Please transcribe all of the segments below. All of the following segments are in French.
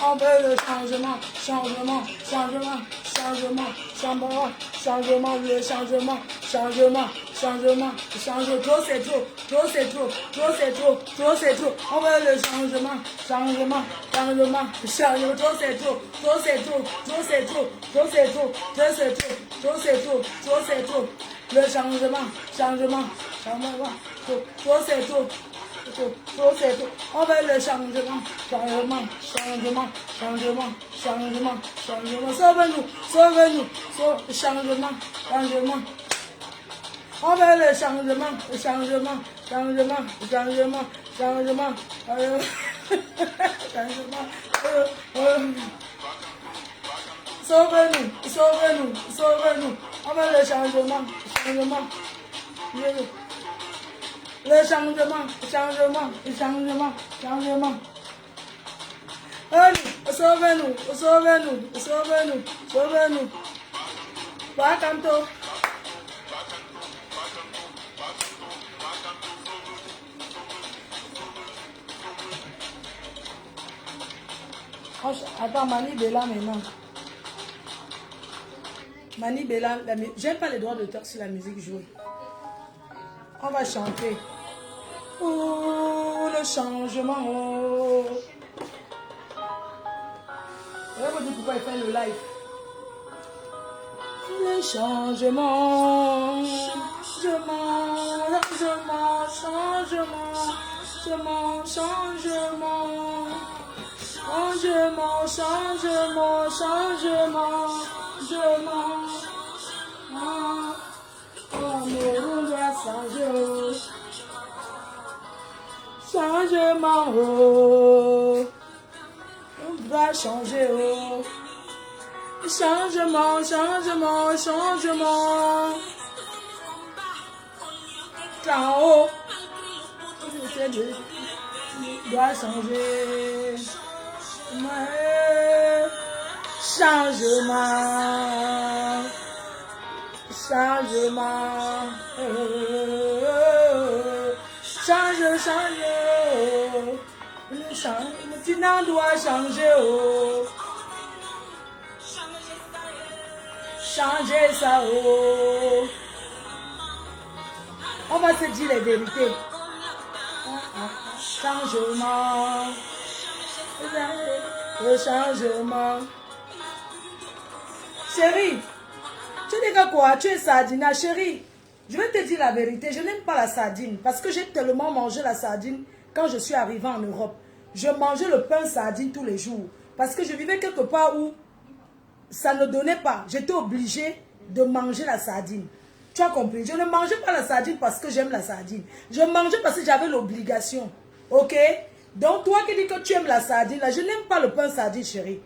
On veut le changement, changement, changement, changement, changement, changement, le changement, changement, changement, changement. Trop c'est trop, trop c'est trop, trop c'est trop, trop c'est trop. On veut le changement, changement, changement, changement. Trop c'est trop, trop c'est trop, trop c'est trop, trop c'est trop, trop c'est trop, trop c'est trop, trop c'est trop. Le changement, changement, changement, trop c'est trop. On veut le changement, changement, changement, changement, changement, changement. Sauve-nous, sauve-nous, changement, changement. On veut le changement, changement, changement, changement, changement, changement. Sauve-nous, sauve-nous, sauve-nous. On veut le changement, changement. Le changement, changement, changement, changement. Sauve-nous, sauve-nous, sauve-nous, sauve-nous. Bakanto. Attends, Mani Bella maintenant. Mani Bella, j'aime pas les droits d'auteur sur la musique jouée. On va chanter. Oh, le changement. Oh. Je vais vous dire pourquoi il fait le live. Le changement. Changement, changement, changement, changement. Changement, changement, changement, changement. On doit changer. Changement, oh. On doit changer, oh. Changement, changement, changement. Là-haut. On doit changer. Changement. Changement. Change, change. Le continent doit changer. Oh. Changer ça. Oh. On va se dire les vérités. Changement. Le changement. Chérie, tu dis que quoi? Tu es sardine, chérie. Je vais te dire la vérité, je n'aime pas la sardine parce que j'ai tellement mangé la sardine quand je suis arrivée en Europe. Je mangeais le pain sardine tous les jours parce que je vivais quelque part où ça ne donnait pas. J'étais obligée de manger la sardine. Tu as compris? Je ne mangeais pas la sardine parce que j'aime la sardine. Je mangeais parce que j'avais l'obligation. Ok? Donc toi qui dis que tu aimes la sardine, là, je n'aime pas le pain sardine, chérie.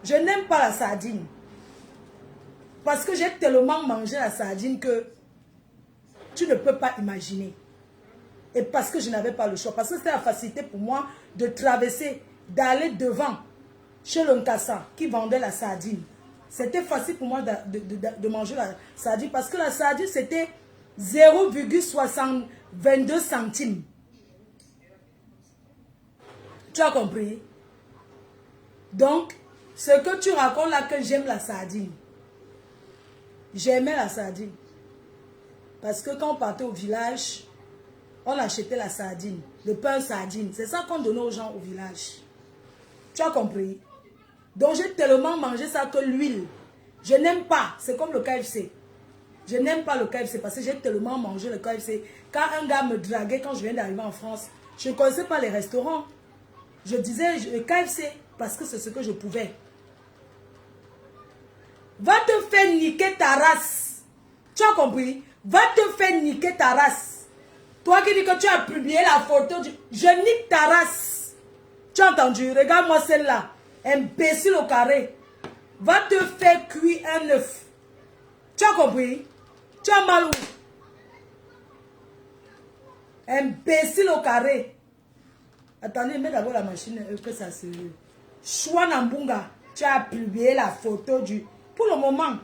Je n'aime pas la sardine. Parce que j'ai tellement mangé la sardine que tu ne peux pas imaginer. Et parce que je n'avais pas le choix. Parce que c'était la facilité pour moi de traverser, d'aller devant chez le Nkassa qui vendait la sardine. C'était facile pour moi de manger la sardine. Parce que la sardine, c'était 0,22 centimes. Tu as compris? Donc, ce que tu racontes là que j'aime la sardine. J'aimais la sardine. Parce que quand on partait au village, on achetait la sardine, le pain sardine. C'est ça qu'on donnait aux gens au village. Tu as compris? Donc j'ai tellement mangé ça que l'huile, je n'aime pas. C'est comme le KFC. Je n'aime pas le KFC parce que j'ai tellement mangé le KFC. Quand un gars me draguait, quand je viens d'arriver en France, je ne connaissais pas les restaurants. Je disais le KFC parce que c'est ce que je pouvais. Va te faire niquer ta race. Tu as compris? Va te faire niquer ta race. Toi qui dis que tu as publié la photo, je nique ta race. Tu as entendu? Regarde-moi celle-là. Imbécile au carré. Va te faire cuire un œuf. Tu as compris? Tu as mal où? Imbécile au carré. Attendez, mets d'abord la machine que ça se... Chouanambunga, tu as publié la photo du... Pour le moment,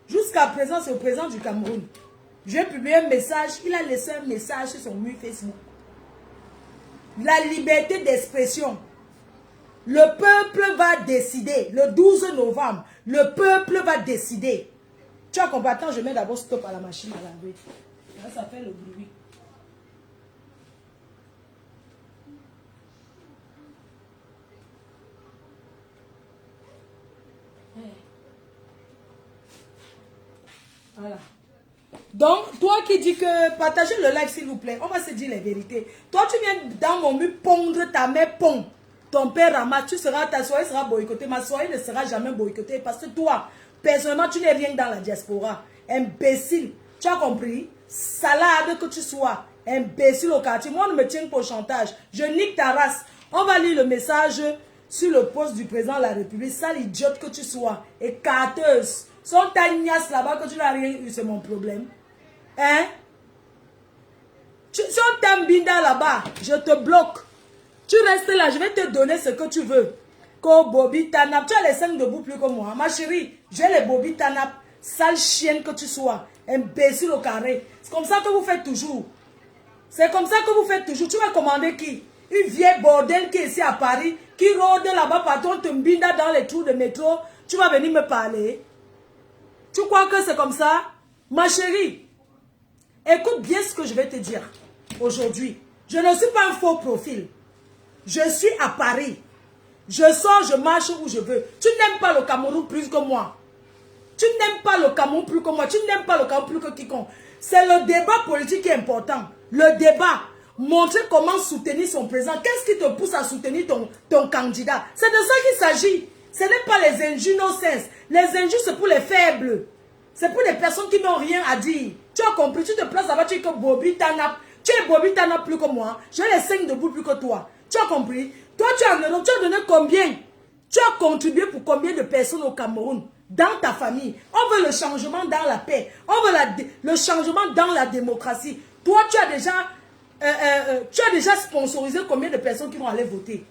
jusqu'à présent, c'est le président du Cameroun. J'ai publié un message, il a laissé un message sur son mur Facebook. La liberté d'expression. Le peuple va décider. Le 12 novembre, le peuple va décider. Tu as compris? Attends, je mets d'abord stop à la machine à laver. Là, ça fait le bruit. Voilà. Donc, toi qui dis que partagez le live s'il vous plaît, on va se dire les vérités. Toi, tu viens dans mon mur pondre ta mère pond. Ton père ramasse, ta soirée sera boycottée. Ma soirée ne sera jamais boycottée parce que toi, personnellement, tu n'es rien dans la diaspora. Imbécile. Tu as compris? Salade que tu sois. Imbécile au quartier. Moi, on ne me tient pas au chantage. Je nique ta race. On va lire le message sur le poste du président de la République. Sale idiote que tu sois. Et carteuse. Son tagnasse là-bas que tu n'as rien eu, c'est mon problème. Hein? Si on t'embinda là-bas, je te bloque. Tu restes là, je vais te donner ce que tu veux. Ko Bobby Tanap, tu as les 5 debout plus que moi. Ma chérie, j'ai les Bobby Tanap. Sale chienne que tu sois. Imbécile au carré. C'est comme ça que vous faites toujours. C'est comme ça que vous faites toujours. Tu vas commander qui? Une vieille bordel qui est ici à Paris, qui rôde là-bas partout, on te mbinda dans les trous de métro. Tu vas venir me parler. Tu crois que c'est comme ça? Ma chérie, écoute bien ce que je vais te dire aujourd'hui. Je ne suis pas un faux profil. Je suis à Paris. Je sors, je marche où je veux. Tu n'aimes pas le Cameroun plus que moi. Tu n'aimes pas le Cameroun plus que moi. Tu n'aimes pas le Cameroun plus que quiconque. C'est le débat politique qui est important. Le débat. Montrer comment soutenir son président. Qu'est-ce qui te pousse à soutenir ton candidat? C'est de ça qu'il s'agit. Ce n'est pas les injures no sense. Les injures, c'est pour les faibles. C'est pour les personnes qui n'ont rien à dire. Tu as compris? Tu te places là-bas, tu es que Bobby Tanap. Tu es Bobby Tanap plus que moi. J'ai les 5 debout plus que toi. Tu as compris? Toi, tu as donné combien? Tu as contribué pour combien de personnes au Cameroun? Dans ta famille. On veut le changement dans la paix. On veut le changement dans la démocratie. Toi, tu as déjà sponsorisé combien de personnes qui vont aller voter?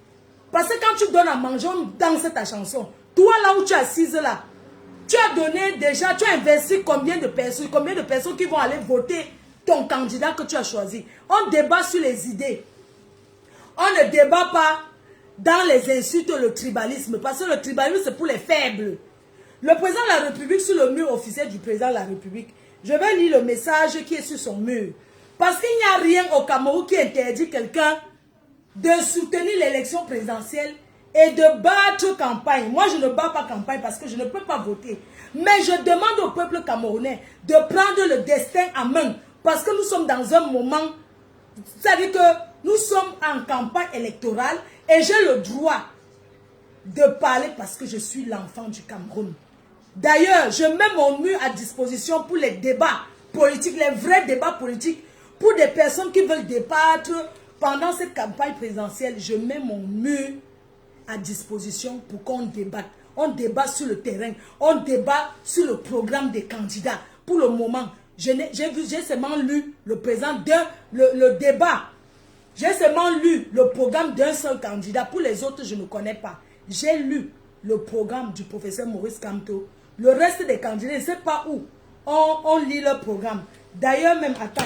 Parce que quand tu donnes à manger, on danse ta chanson. Toi, là où tu es assise là, tu as donné déjà, tu as investi combien de personnes qui vont aller voter ton candidat que tu as choisi? On débat sur les idées. On ne débat pas dans les insultes, le tribalisme. Parce que le tribalisme, c'est pour les faibles. Le président de la République, sur le mur officiel du président de la République, je vais lire le message qui est sur son mur. Parce qu'il n'y a rien au Cameroun qui interdit quelqu'un de soutenir l'élection présidentielle et de battre campagne. Moi, je ne bats pas campagne parce que je ne peux pas voter. Mais je demande au peuple camerounais de prendre le destin en main. Parce que nous sommes dans un moment, c'est-à-dire que nous sommes en campagne électorale et j'ai le droit de parler parce que je suis l'enfant du Cameroun. D'ailleurs, je mets mon mur à disposition pour les débats politiques, les vrais débats politiques, pour des personnes qui veulent débattre pendant cette campagne présidentielle. Je mets mon mur à disposition pour qu'on débatte. On débat sur le terrain, on débat sur le programme des candidats. Pour le moment, j'ai seulement lu le président le débat. J'ai seulement lu le programme d'un seul candidat. Pour les autres, je ne connais pas. J'ai lu le programme du professeur Maurice Kamto. Le reste des candidats, je ne sais pas où on lit leur programme. D'ailleurs, même, attends,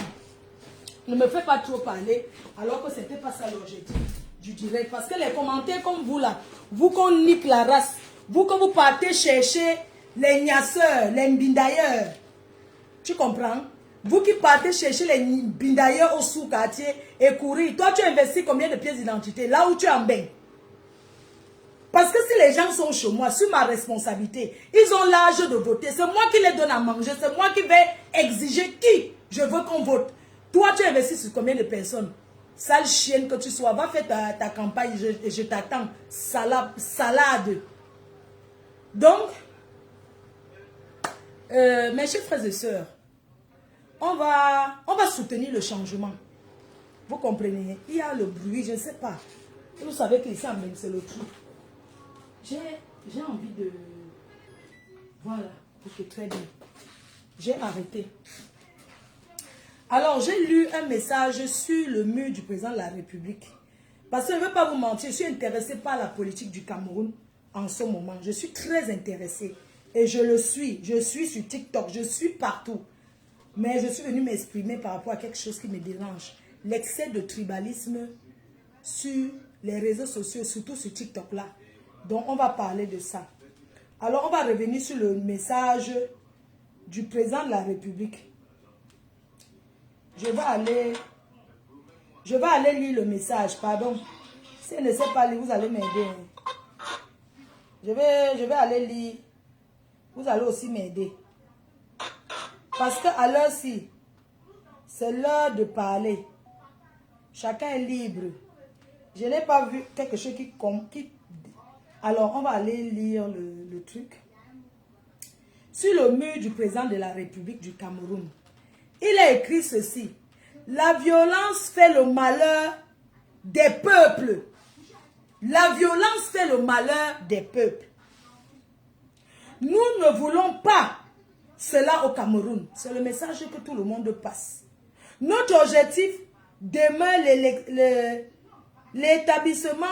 ne me fais pas trop parler, alors que ce n'était pas ça l'objectif du direct. Parce que les commentaires comme vous là, vous qu'on nique la race, vous que vous partez chercher les gnasseurs, les mbindailleurs, tu comprends? Vous qui partez chercher les mbindailleurs au sous-quartier et courir, toi tu investis combien de pièces d'identité là où tu es en bain? Parce que si les gens sont chez moi, sur ma responsabilité, ils ont l'âge de voter. C'est moi qui les donne à manger. C'est moi qui vais exiger qui je veux qu'on vote. Toi, tu investis sur combien de personnes? Sale chienne que tu sois. Va faire ta campagne. Je t'attends. Salade. Donc, mes chers frères et sœurs, on va soutenir le changement. Vous comprenez? Il y a le bruit, je ne sais pas. Vous savez qu'ici, c'est le truc. J'ai envie de... Voilà, ok, très bien. J'ai arrêté. Alors, j'ai lu un message sur le mur du président de la République. Parce que je ne veux pas vous mentir, je suis intéressée par la politique du Cameroun en ce moment. Je suis très intéressée. Et je le suis. Je suis sur TikTok, je suis partout. Mais je suis venue m'exprimer par rapport à quelque chose qui me dérange. L'excès de tribalisme sur les réseaux sociaux, surtout sur TikTok là. Donc, on va parler de ça. Alors, on va revenir sur le message du président de la République. Je vais aller lire le message, pardon. Si elle ne sait pas lire, vous allez m'aider. Je vais aller lire. Vous allez aussi m'aider. Parce qu'à l'heure-ci, c'est l'heure de parler. Chacun est libre. Je n'ai pas vu quelque chose qui... Alors, on va aller lire le truc. Sur le mur du président de la République du Cameroun, il a écrit ceci. La violence fait le malheur des peuples. La violence fait le malheur des peuples. Nous ne voulons pas cela au Cameroun. C'est le message que tout le monde passe. Notre objectif demeure l'établissement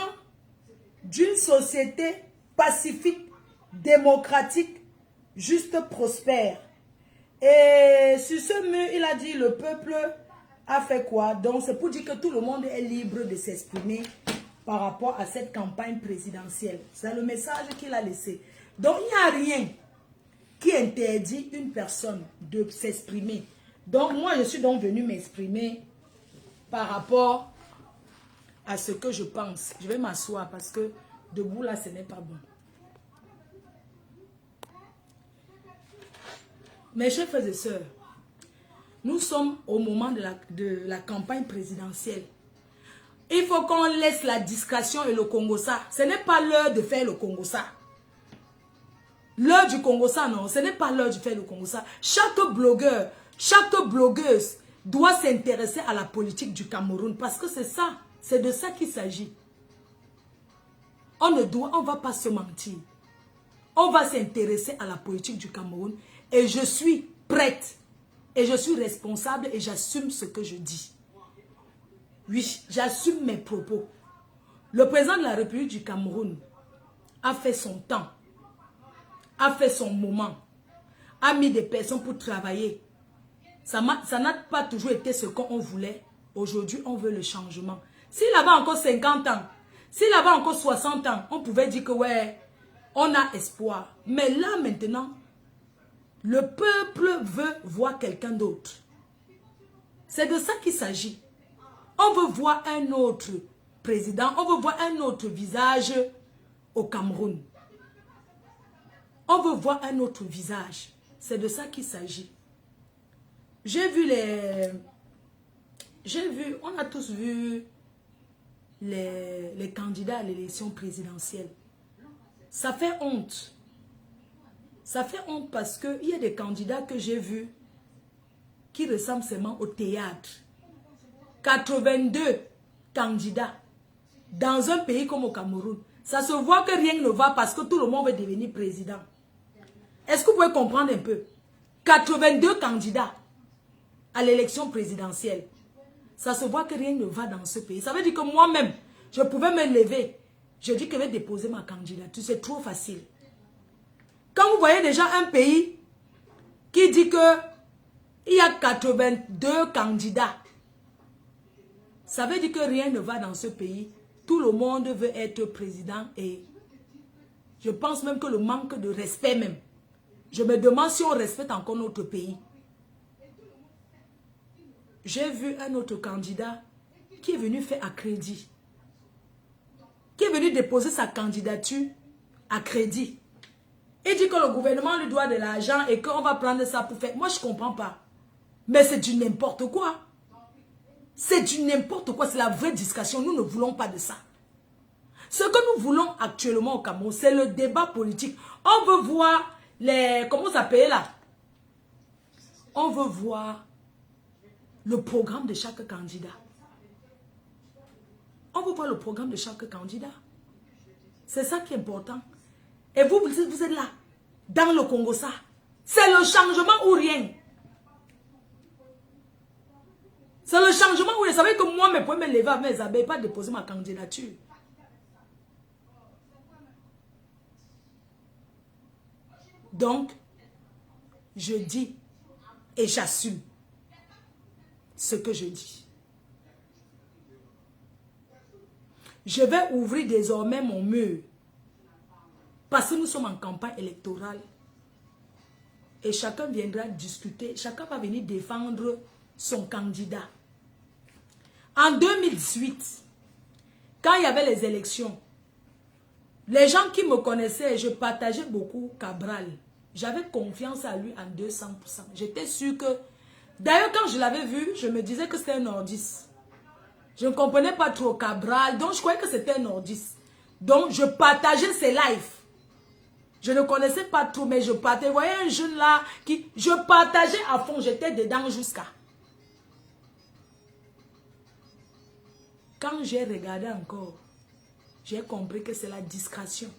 d'une société pacifique, démocratique, juste, prospère. Et sur ce mur, il a dit le peuple a fait quoi? Donc c'est pour dire que tout le monde est libre de s'exprimer par rapport à cette campagne présidentielle. C'est le message qu'il a laissé. Donc il n'y a rien qui interdit une personne de s'exprimer. Donc moi je suis donc venu m'exprimer par rapport à ce que je pense. Je vais m'asseoir parce que debout là ce n'est pas bon. Mes chers frères et sœurs, nous sommes au moment de la campagne présidentielle. Il faut qu'on laisse la discrétion et le Congo-ça. Ce n'est pas l'heure de faire le Congo-ça. L'heure du Congo-ça, non. Ce n'est pas l'heure de faire le Congo-ça. Chaque blogueur, chaque blogueuse doit s'intéresser à la politique du Cameroun. Parce que c'est ça. C'est de ça qu'il s'agit. On ne va pas se mentir. On va s'intéresser à la politique du Cameroun. Et je suis prête. Et je suis responsable et j'assume ce que je dis. Oui, j'assume mes propos. Le président de la République du Cameroun a fait son temps, a fait son moment, a mis des personnes pour travailler. Ça n'a pas toujours été ce qu'on voulait. Aujourd'hui, on veut le changement. S'il avait encore 50 ans, s'il avait encore 60 ans, on pouvait dire que ouais, on a espoir. Mais là maintenant, le peuple veut voir quelqu'un d'autre. C'est de ça qu'il s'agit. On veut voir un autre président, on veut voir un autre visage au Cameroun. On veut voir un autre visage. C'est de ça qu'il s'agit. On a tous vu les candidats à l'élection présidentielle. Ça fait honte. Ça fait honte parce qu'il y a des candidats que j'ai vus qui ressemblent seulement au théâtre. 82 candidats dans un pays comme au Cameroun. Ça se voit que rien ne va parce que tout le monde veut devenir président. Est-ce que vous pouvez comprendre un peu? 82 candidats à l'élection présidentielle. Ça se voit que rien ne va dans ce pays. Ça veut dire que moi-même, je pouvais me lever. Je dis que je vais déposer ma candidature. C'est trop facile. Quand vous voyez déjà un pays qui dit que il y a 82 candidats, ça veut dire que rien ne va dans ce pays. Tout le monde veut être président et je pense même que le manque de respect même. Je me demande si on respecte encore notre pays. J'ai vu un autre candidat qui est venu faire à crédit. Qui est venu déposer sa candidature à crédit. Il dit que le gouvernement lui doit de l'argent et qu'on va prendre ça pour faire. Moi, je ne comprends pas. Mais c'est du n'importe quoi. C'est du n'importe quoi. C'est la vraie discussion. Nous ne voulons pas de ça. Ce que nous voulons actuellement au Cameroun, c'est le débat politique. On veut voir les... Comment ça s'appelle là? On veut voir le programme de chaque candidat. On veut voir le programme de chaque candidat. C'est ça qui est important. Et vous êtes là, dans le Congo, ça. C'est le changement ou rien. C'est le changement où vous savez que moi, je peux me lever à mes abeilles, pas déposer ma candidature. Donc, je dis et j'assume ce que je dis. Je vais ouvrir désormais mon mur Parce que nous sommes en campagne électorale. Et chacun viendra discuter, chacun va venir défendre son candidat. En 2018, quand il y avait les élections, les gens qui me connaissaient, je partageais beaucoup Cabral. J'avais confiance à lui en 200%. J'étais sûre que... D'ailleurs, quand je l'avais vu, je me disais que c'était un nordiste. Je ne comprenais pas trop Cabral, donc je croyais que c'était un nordiste. Donc, je partageais ses lives. Je ne connaissais pas tout, mais je partageais. Vous voyez un jeune là, je partageais à fond, j'étais dedans jusqu'à... Quand j'ai regardé encore, j'ai compris que c'est la discrétion.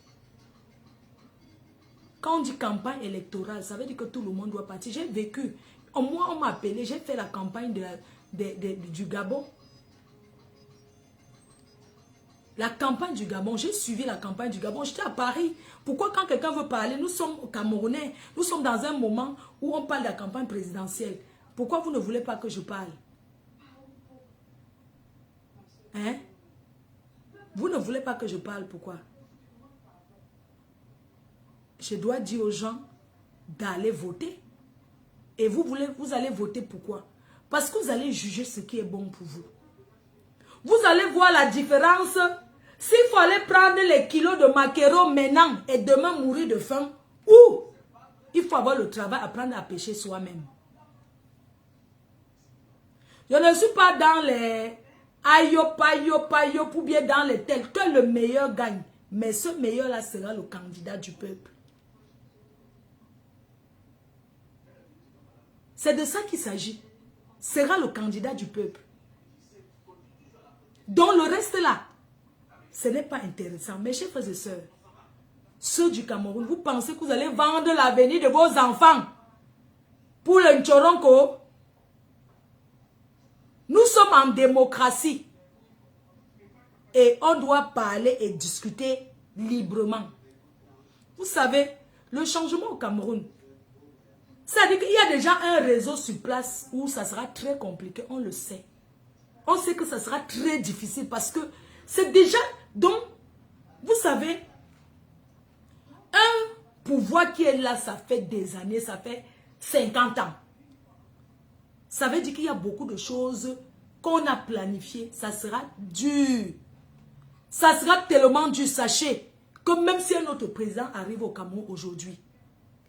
Quand on dit campagne électorale, ça veut dire que tout le monde doit partir. J'ai vécu, moi on m'a appelé, j'ai fait la campagne du Gabon. La campagne du Gabon, j'ai suivi la campagne du Gabon, j'étais à Paris. Pourquoi quand quelqu'un veut parler, nous sommes Camerounais, nous sommes dans un moment où on parle de la campagne présidentielle. Pourquoi vous ne voulez pas que je parle? Hein? Vous ne voulez pas que je parle, pourquoi? Je dois dire aux gens d'aller voter. Et vous allez voter pourquoi? Parce que vous allez juger ce qui est bon pour vous. Vous allez voir la différence. S'il faut aller prendre les kilos de maquereau maintenant et demain mourir de faim, ou il faut avoir le travail, apprendre à pêcher soi-même. Je ne suis pas dans les ayo, pour bien dans les tels que le meilleur gagne. Mais ce meilleur-là sera le candidat du peuple. C'est de ça qu'il s'agit. Sera le candidat du peuple. Donc le reste là, ce n'est pas intéressant. Mes chers frères et sœurs, ceux du Cameroun, vous pensez que vous allez vendre l'avenir de vos enfants pour le Nchoronko? Nous sommes en démocratie. Et on doit parler et discuter librement. Vous savez, le changement au Cameroun, c'est-à-dire qu'il y a déjà un réseau sur place où ça sera très compliqué, on le sait. On sait que ça sera très difficile parce que c'est déjà... Donc, vous savez, un pouvoir qui est là, ça fait des années, ça fait 50 ans. Ça veut dire qu'il y a beaucoup de choses qu'on a planifiées. Ça sera dur. Ça sera tellement dur, sachez, que même si un autre président arrive au Cameroun aujourd'hui,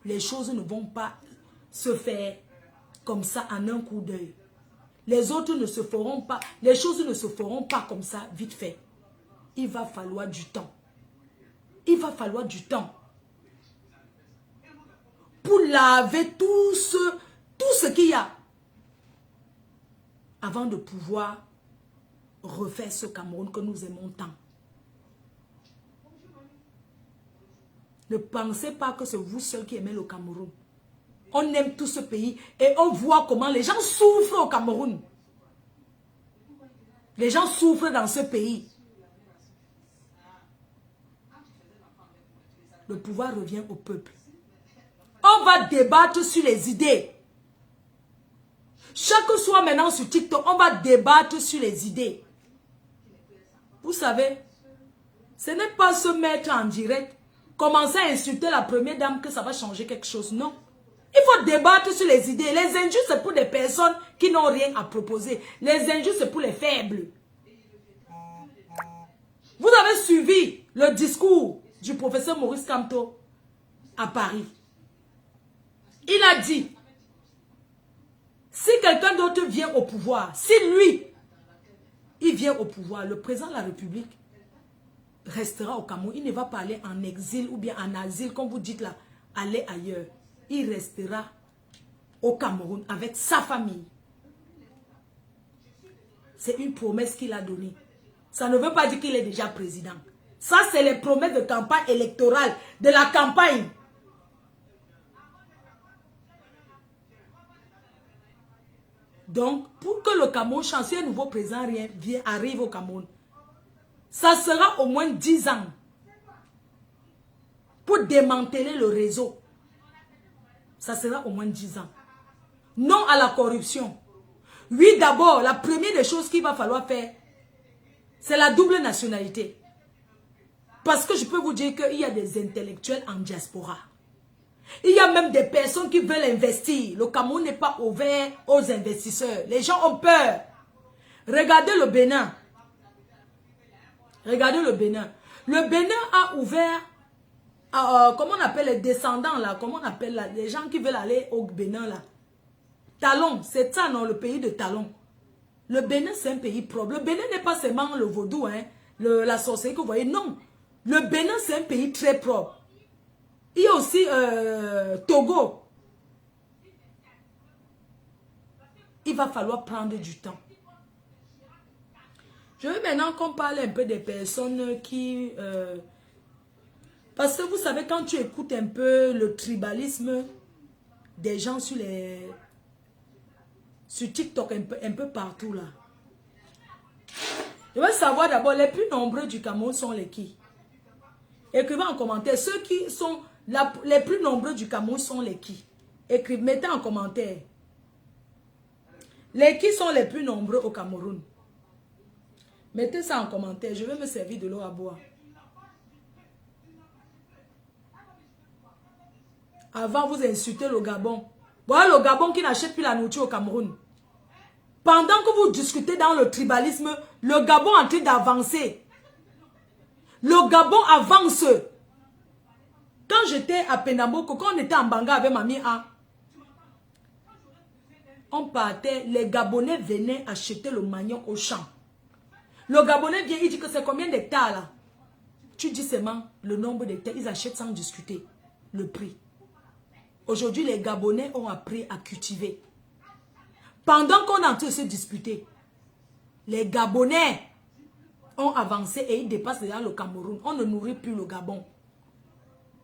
les choses ne vont pas se faire comme ça en un coup d'œil. Les autres ne se feront pas, les choses ne se feront pas comme ça, vite fait. Il va falloir du temps. Il va falloir du temps. Pour laver tout ce qu'il y a. Avant de pouvoir refaire ce Cameroun que nous aimons tant. Ne pensez pas que c'est vous seul qui aimez le Cameroun. On aime tout ce pays et on voit comment les gens souffrent au Cameroun. Les gens souffrent dans ce pays. Le pouvoir revient au peuple. On va débattre sur les idées. Chaque soir maintenant sur TikTok, on va débattre sur les idées. Vous savez, ce n'est pas se mettre en direct, commencer à insulter la première dame que ça va changer quelque chose. Non. Il faut débattre sur les idées. Les injustes, c'est pour des personnes qui n'ont rien à proposer. Les injustes, c'est pour les faibles. Vous avez suivi le discours du professeur Maurice Kamto à Paris. Il a dit, si quelqu'un d'autre vient au pouvoir, si lui, il vient au pouvoir, le président de la République restera au Cameroun. Il ne va pas aller en exil ou bien en asile, comme vous dites là, aller ailleurs. Il restera au Cameroun avec sa famille. C'est une promesse qu'il a donnée. Ça ne veut pas dire qu'il est déjà président. Ça, c'est les promesses de campagne électorale, de la campagne. Donc, pour que le Cameroun change, si un nouveau président arrive au Cameroun, ça sera au moins 10 ans pour démanteler le réseau. Ça sera au moins 10 ans. Non à la corruption. Oui, d'abord, la première des choses qu'il va falloir faire, c'est la double nationalité. Parce que je peux vous dire qu'il y a des intellectuels en diaspora. Il y a même des personnes qui veulent investir. Le Cameroun n'est pas ouvert aux investisseurs. Les gens ont peur. Regardez le Bénin. Regardez le Bénin. Le Bénin a ouvert, comment on appelle les descendants là, comment on appelle là, les gens qui veulent aller au Bénin là. Talon, c'est ça non, le pays de Talon. Le Bénin c'est un pays propre. Le Bénin n'est pas seulement le vaudou, hein, la sorcellerie que vous voyez, non. Le Bénin c'est un pays très propre. Il y a aussi Togo. Il va falloir prendre du temps. Je veux maintenant qu'on parle un peu des personnes qui... parce que vous savez, quand tu écoutes un peu le tribalisme des gens sur TikTok, un peu partout là. Je veux savoir d'abord, les plus nombreux du Cameroun sont les qui? Écrivez en commentaire. Ceux qui sont les plus nombreux du Cameroun sont les qui? Écrivez, mettez en commentaire. Les qui sont les plus nombreux au Cameroun? Mettez ça en commentaire. Je vais me servir de l'eau à boire. Avant, vous insultez le Gabon. Voilà le Gabon qui n'achète plus la nourriture au Cameroun. Pendant que vous discutez dans le tribalisme, le Gabon est en train d'avancer. Le Gabon avance. Quand j'étais à Penamoko, quand on était en Banga avec Mamie A, on partait, les Gabonais venaient acheter le manioc au champ. Le Gabonais vient, il dit que c'est combien d'hectares là? Tu dis seulement le nombre d'hectares, ils achètent sans discuter le prix. Aujourd'hui, les Gabonais ont appris à cultiver. Pendant qu'on est en train de se disputer, les Gabonais ont avancé et ils dépassent déjà le Cameroun. On ne nourrit plus le Gabon.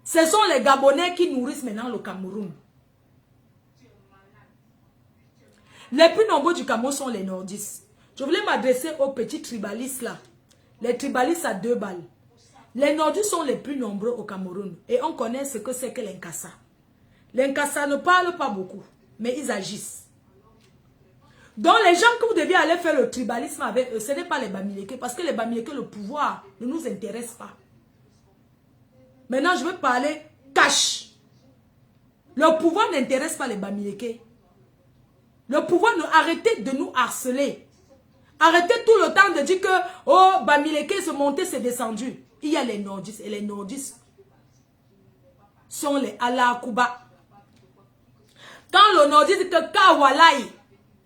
Ce sont les Gabonais qui nourrissent maintenant le Cameroun. Les plus nombreux du Cameroun sont les nordistes. Je voulais m'adresser aux petits tribalistes là. Les tribalistes à 2 balles. Les nordistes sont les plus nombreux au Cameroun. Et on connaît ce que c'est que l'Inkasa. L'Inkasa ne parle pas beaucoup, mais ils agissent. Donc les gens que vous deviez aller faire le tribalisme avec eux, ce n'est pas les Bamileke. Parce que les Bamileke, le pouvoir ne nous intéresse pas. Maintenant, je veux parler cash. Le pouvoir n'intéresse pas les Bamileke. Le pouvoir, arrêtez de nous harceler. Arrêtez tout le temps de dire que, oh, Bamileke se montait, c'est descendu. Il y a les nordistes et les nordistes sont les Alakouba. Quand le nordiste dit que Kawalaï,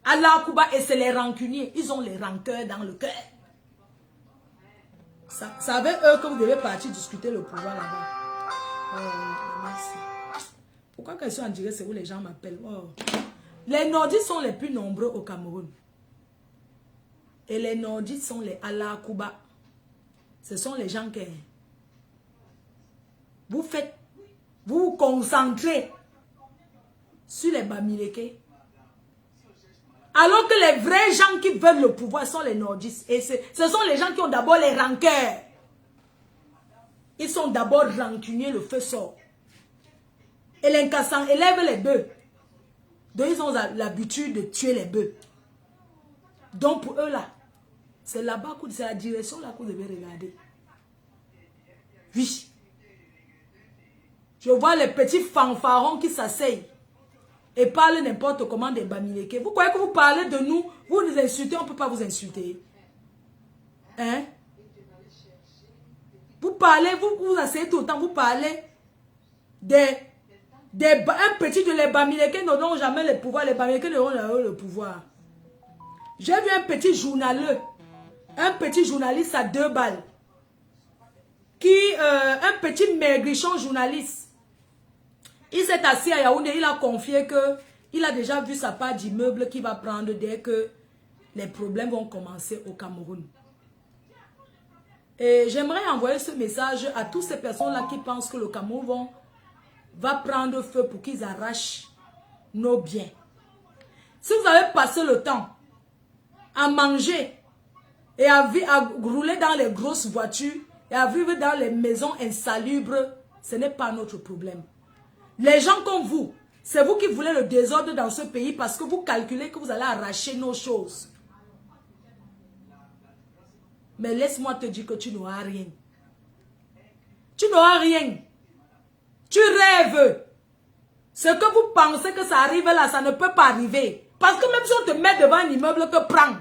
Alakouba et c'est les rancuniers, ils ont les rancœurs dans le cœur. C'est avec eux que vous devez partir discuter le pouvoir là-bas. Merci. Pourquoi quand ils sont en direct, c'est où les gens m'appellent? Oh. Les nordistes sont les plus nombreux au Cameroun. Et les nordistes sont les Alakouba. Ce sont les gens qui... Vous vous concentrez sur les Bamileke. Alors que les vrais gens qui veulent le pouvoir sont les nordistes. Et ce sont les gens qui ont d'abord les rancœurs. Ils sont d'abord rancuniers, le feu sort. Et l'Inkassan élève les bœufs. Donc ils ont l'habitude de tuer les bœufs. Donc pour eux là, c'est là-bas, c'est la direction là que vous devez regarder. Oui. Je vois les petits fanfarons qui s'asseyent et parlent n'importe comment des Bamileke. Vous croyez que vous parlez de nous, vous nous insultez, on ne peut pas vous insulter. Hein? Vous parlez, vous asseyez tout le temps, vous parlez un petit de les Bamileke n'auront jamais le pouvoir, les Bamileke n'auront jamais le pouvoir. J'ai vu un petit journaliste à 2 balles, un petit maigrichon journaliste. Il s'est assis à Yaoundé, il a confié qu'il a déjà vu sa part d'immeuble qu'il va prendre dès que les problèmes vont commencer au Cameroun. Et j'aimerais envoyer ce message à toutes ces personnes-là qui pensent que le Cameroun va prendre feu pour qu'ils arrachent nos biens. Si vous avez passé le temps à manger et à rouler dans les grosses voitures et à vivre dans les maisons insalubres, ce n'est pas notre problème. Les gens comme vous, c'est vous qui voulez le désordre dans ce pays parce que vous calculez que vous allez arracher nos choses. Mais laisse-moi te dire que tu n'auras rien. Tu n'auras rien. Tu rêves. Ce que vous pensez que ça arrive là, ça ne peut pas arriver. Parce que même si on te met devant un immeuble que prends,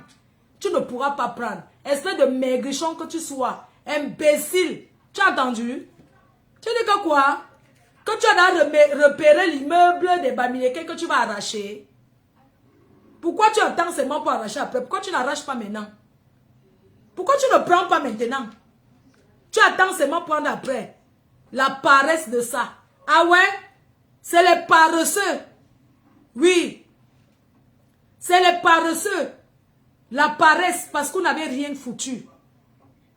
tu ne pourras pas prendre. Espèce de maigrichon que tu sois. Imbécile. Tu as entendu? Tu dis que quoi? Que tu as repéré l'immeuble des Bamileke que tu vas arracher. Pourquoi tu attends seulement pour arracher après? Pourquoi tu n'arraches pas maintenant? Pourquoi tu ne prends pas maintenant? Tu attends seulement prendre après. La paresse de ça. Ah ouais? C'est les paresseux. Oui. C'est les paresseux. La paresse parce qu'on n'avait rien foutu.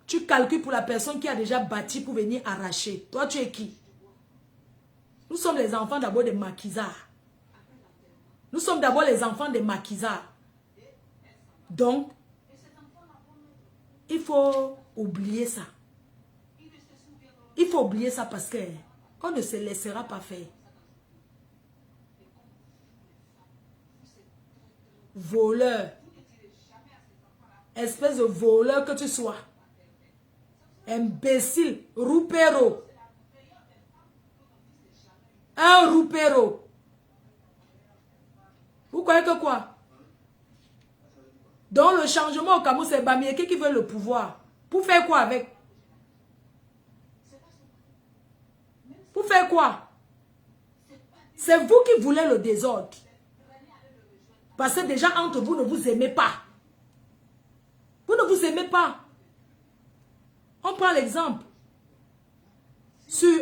Tu calcules pour la personne qui a déjà bâti pour venir arracher. Toi, tu es qui? Nous sommes les enfants d'abord des maquisards. Nous sommes d'abord les enfants des maquisards. Donc, il faut oublier ça. Il faut oublier ça parce qu'on ne se laissera pas faire. Voleur. Espèce de voleur que tu sois. Imbécile. Roupero. Un roupero. Vous croyez que quoi? Dans le changement au Cameroun, c'est Bamileke qui veut le pouvoir. Pour faire quoi avec? Pour faire quoi? C'est vous qui voulez le désordre. Parce que déjà entre vous ne vous aimez pas. Vous ne vous aimez pas. On prend l'exemple sur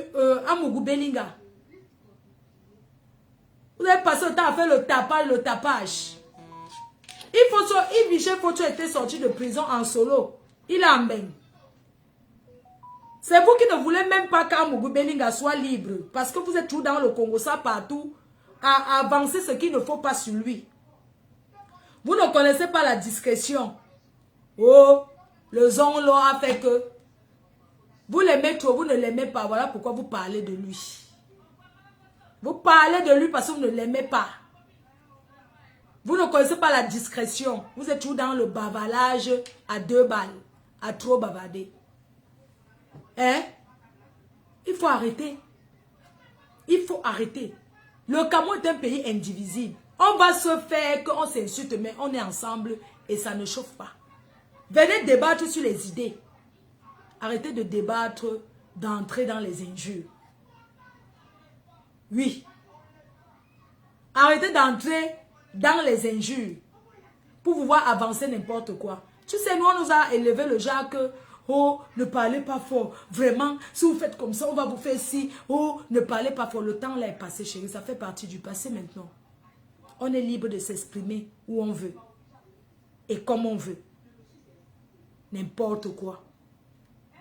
Amougou Belinga. Vous avez passé le temps à faire le tapage. Yves Michel Foto était sorti de prison en solo. Il a en bain. C'est vous qui ne voulez même pas qu'Amougou Belinga soit libre. Parce que vous êtes tout dans le Congo, ça partout, à avancer ce qu'il ne faut pas sur lui. Vous ne connaissez pas la discrétion. Oh, le zonlo a fait que vous l'aimez trop, vous ne l'aimez pas. Voilà pourquoi vous parlez de lui. Vous parlez de lui parce que vous ne l'aimez pas. Vous ne connaissez pas la discrétion. Vous êtes toujours dans le bavalage à 2 balles. À trop bavarder. Hein? Il faut arrêter. Il faut arrêter. Le Cameroun est un pays indivisible. On va se faire qu'on s'insulte, mais on est ensemble et ça ne chauffe pas. Venez débattre sur les idées. Arrêtez de débattre, d'entrer dans les injures. Oui. Arrêtez d'entrer dans les injures pour pouvoir avancer n'importe quoi. Tu sais, nous, on nous a élevé le genre que, oh, ne parlez pas fort. Vraiment, si vous faites comme ça, on va vous faire ci. Oh, ne parlez pas fort. Le temps là est passé, chérie. Ça fait partie du passé maintenant. On est libre de s'exprimer où on veut. Et comme on veut. N'importe quoi.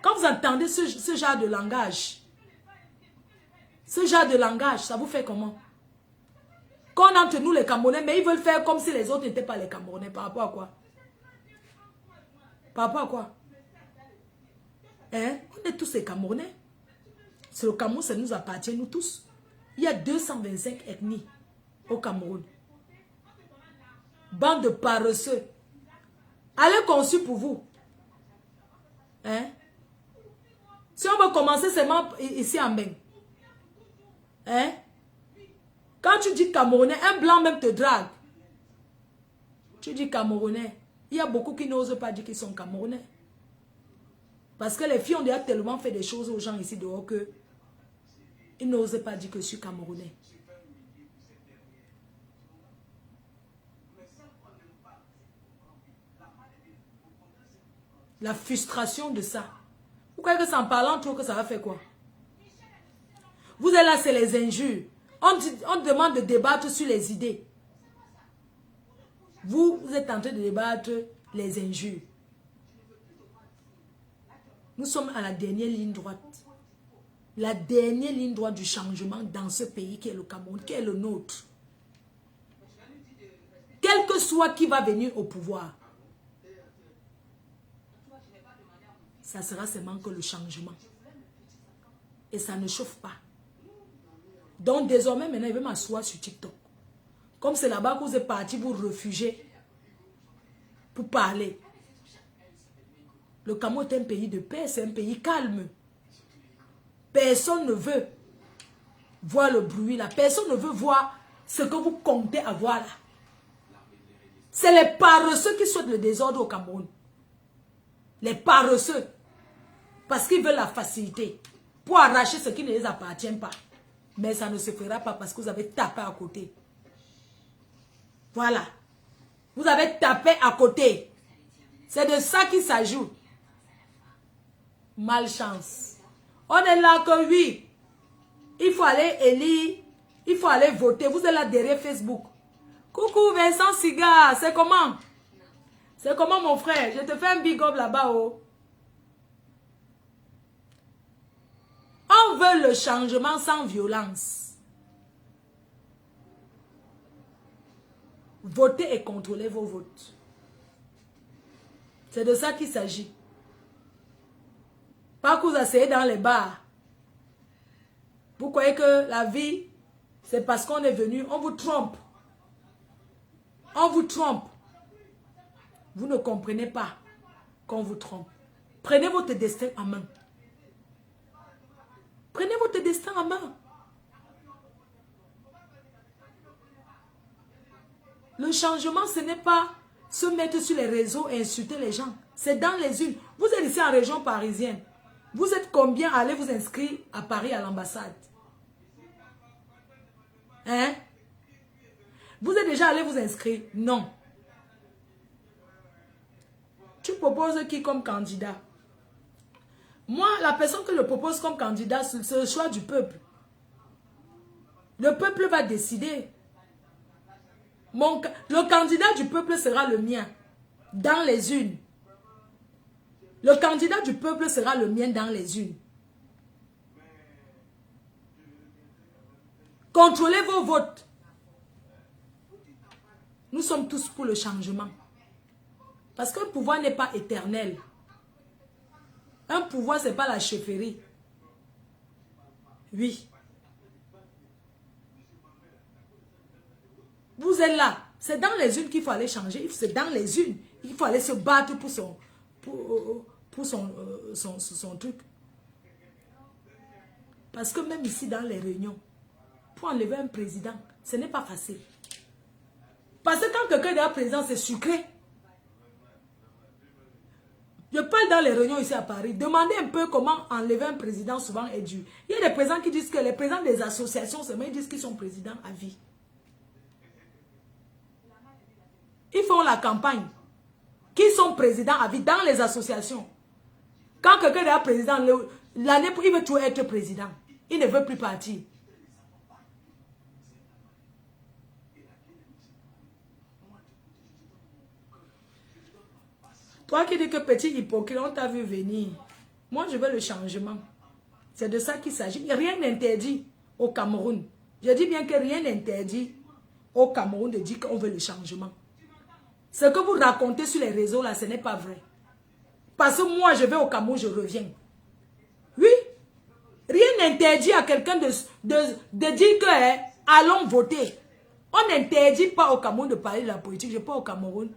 Quand vous entendez ce genre de langage, ça vous fait comment? Quand entre nous les Camerounais, mais ils veulent faire comme si les autres n'étaient pas les Camerounais. Par rapport à quoi? Par rapport à quoi? Hein? On est tous les Camerounais. C'est le Cameroun, ça nous appartient, nous tous. Il y a 225 ethnies au Cameroun. Bande de paresseux. Allez conçu pour vous. Hein? Si on veut commencer seulement ici en Beng. Hein? Quand tu dis Camerounais, un blanc même te drague. Tu dis Camerounais. Il y a beaucoup qui n'osent pas dire qu'ils sont Camerounais. Parce que les filles ont déjà tellement fait des choses aux gens ici dehors que ils n'osent pas dire que je suis Camerounais. La frustration de ça. Vous croyez que c'est en parlant trop que ça va faire quoi? Vous êtes là, c'est les injures. On demande de débattre sur les idées. Vous êtes en train de débattre les injures. Nous sommes à la dernière ligne droite. La dernière ligne droite du changement dans ce pays qui est le Cameroun, qui est le nôtre. Quel que soit qui va venir au pouvoir, ça sera seulement que le changement. Et ça ne chauffe pas. Donc désormais, maintenant, il veut m'asseoir sur TikTok. Comme c'est là-bas que vous êtes parti vous réfugier pour parler. Le Cameroun est un pays de paix, c'est un pays calme. Personne ne veut voir le bruit là. Personne ne veut voir ce que vous comptez avoir là. C'est les paresseux qui souhaitent le désordre au Cameroun. Les paresseux. Parce qu'ils veulent la facilité. Pour arracher ce qui ne les appartient pas. Mais ça ne se fera pas parce que vous avez tapé à côté. Voilà. Vous avez tapé à côté. C'est de ça qu'il s'agit. Malchance. On est là que oui. Il faut aller élire. Il faut aller voter. Vous êtes là derrière Facebook. Coucou Vincent Siga. C'est comment? C'est comment mon frère? Je te fais un big up là-bas. Oh. On veut le changement sans violence. Votez et contrôlez vos votes. C'est de ça qu'il s'agit. Pas que vous asseyez dans les bars. Vous croyez que la vie, c'est parce qu'on est venu, on vous trompe. On vous trompe. Vous ne comprenez pas qu'on vous trompe. Prenez votre destin en main. Prenez votre destin en main. Le changement, ce n'est pas se mettre sur les réseaux et insulter les gens. C'est dans les unes. Vous êtes ici en région parisienne. Vous êtes combien à aller vous inscrire à Paris à l'ambassade? Hein? Vous êtes déjà allé vous inscrire? Non. Tu proposes qui comme candidat? Moi, la personne que je propose comme candidat, c'est le choix du peuple. Le peuple va décider. Le candidat du peuple sera le mien. Dans les urnes. Le candidat du peuple sera le mien dans les urnes. Contrôlez vos votes. Nous sommes tous pour le changement. Parce qu'un pouvoir n'est pas éternel. Un pouvoir, ce n'est pas la chefferie. Oui. Vous êtes là. C'est dans les unes qu'il faut aller changer. C'est dans les unes. Il faut aller se battre pour son truc. Parce que même ici, dans les réunions, pour enlever un président, ce n'est pas facile. Parce que quand quelqu'un est un président, c'est sucré. Je parle dans les réunions ici à Paris. Demandez un peu comment enlever un président souvent est dur. Il y a des présidents qui disent que les présidents des associations, seulement ils disent qu'ils sont présidents à vie. Ils font la campagne. Qui sont présidents à vie dans les associations. Quand quelqu'un est un président, l'année, il veut toujours être président. Il ne veut plus partir. Toi qui dis que petit hypocrite, on t'a vu venir. Moi, je veux le changement. C'est de ça qu'il s'agit. Rien n'interdit au Cameroun. Je dis bien que rien n'interdit au Cameroun de dire qu'on veut le changement. Ce que vous racontez sur les réseaux, là, ce n'est pas vrai. Parce que moi, je vais au Cameroun, je reviens. Oui. Rien n'interdit à quelqu'un de dire que allons voter. On n'interdit pas au Cameroun de parler de la politique. Je pars au Cameroun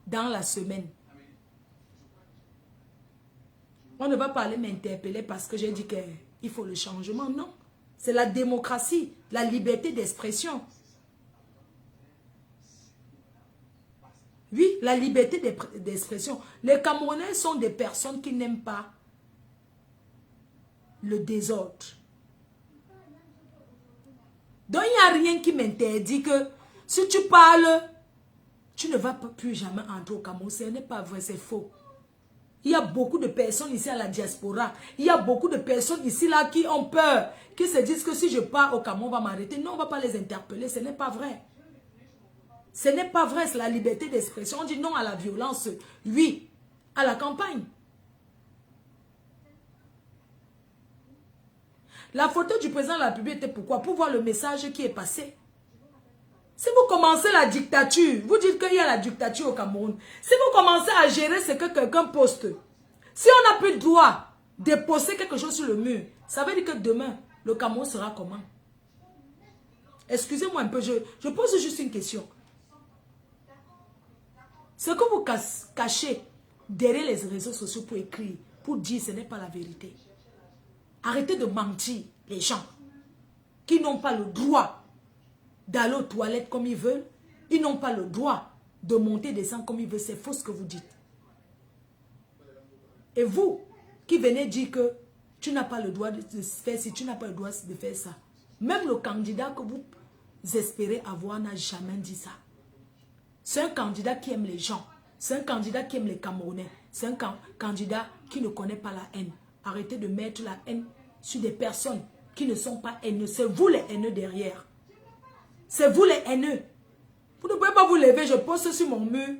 dans la semaine. On ne va pas aller m'interpeller parce que j'ai dit qu'il faut le changement. Non. C'est la démocratie, la liberté d'expression. Oui, la liberté d'expression. Les Camerounais sont des personnes qui n'aiment pas le désordre. Donc, il n'y a rien qui m'interdit que si tu parles, tu ne vas plus jamais entrer au Cameroun. Ce n'est pas vrai, c'est faux. Il y a beaucoup de personnes ici à la diaspora. Il y a beaucoup de personnes ici là qui ont peur, qui se disent que si je pars au Cameroun, on va m'arrêter. Non, on ne va pas les interpeller. Ce n'est pas vrai. Ce n'est pas vrai, c'est la liberté d'expression. On dit non à la violence, oui, à la campagne. La photo du président de la République était pourquoi? Pour voir le message qui est passé. Si vous commencez la dictature, vous dites qu'il y a la dictature au Cameroun. Si vous commencez à gérer ce que quelqu'un poste, si on n'a plus le droit de poster quelque chose sur le mur, ça veut dire que demain, le Cameroun sera comment? Excusez-moi un peu, je pose juste une question. Ce que vous cachez derrière les réseaux sociaux pour écrire, pour dire ce n'est pas la vérité. Arrêtez de mentir, les gens qui n'ont pas le droit d'aller aux toilettes comme ils veulent. Ils n'ont pas le droit de monter des descendre comme ils veulent. C'est faux ce que vous dites. Et vous, qui venez dire que tu n'as pas le droit de faire ci, tu n'as pas le droit de faire ça. Même le candidat que vous espérez avoir n'a jamais dit ça. C'est un candidat qui aime les gens. C'est un candidat qui aime les Camerounais. C'est un candidat qui ne connaît pas la haine. Arrêtez de mettre la haine sur des personnes qui ne sont pas haineux. C'est vous les haineux derrière. C'est vous les haineux. Vous ne pouvez pas vous lever, je poste sur mon mur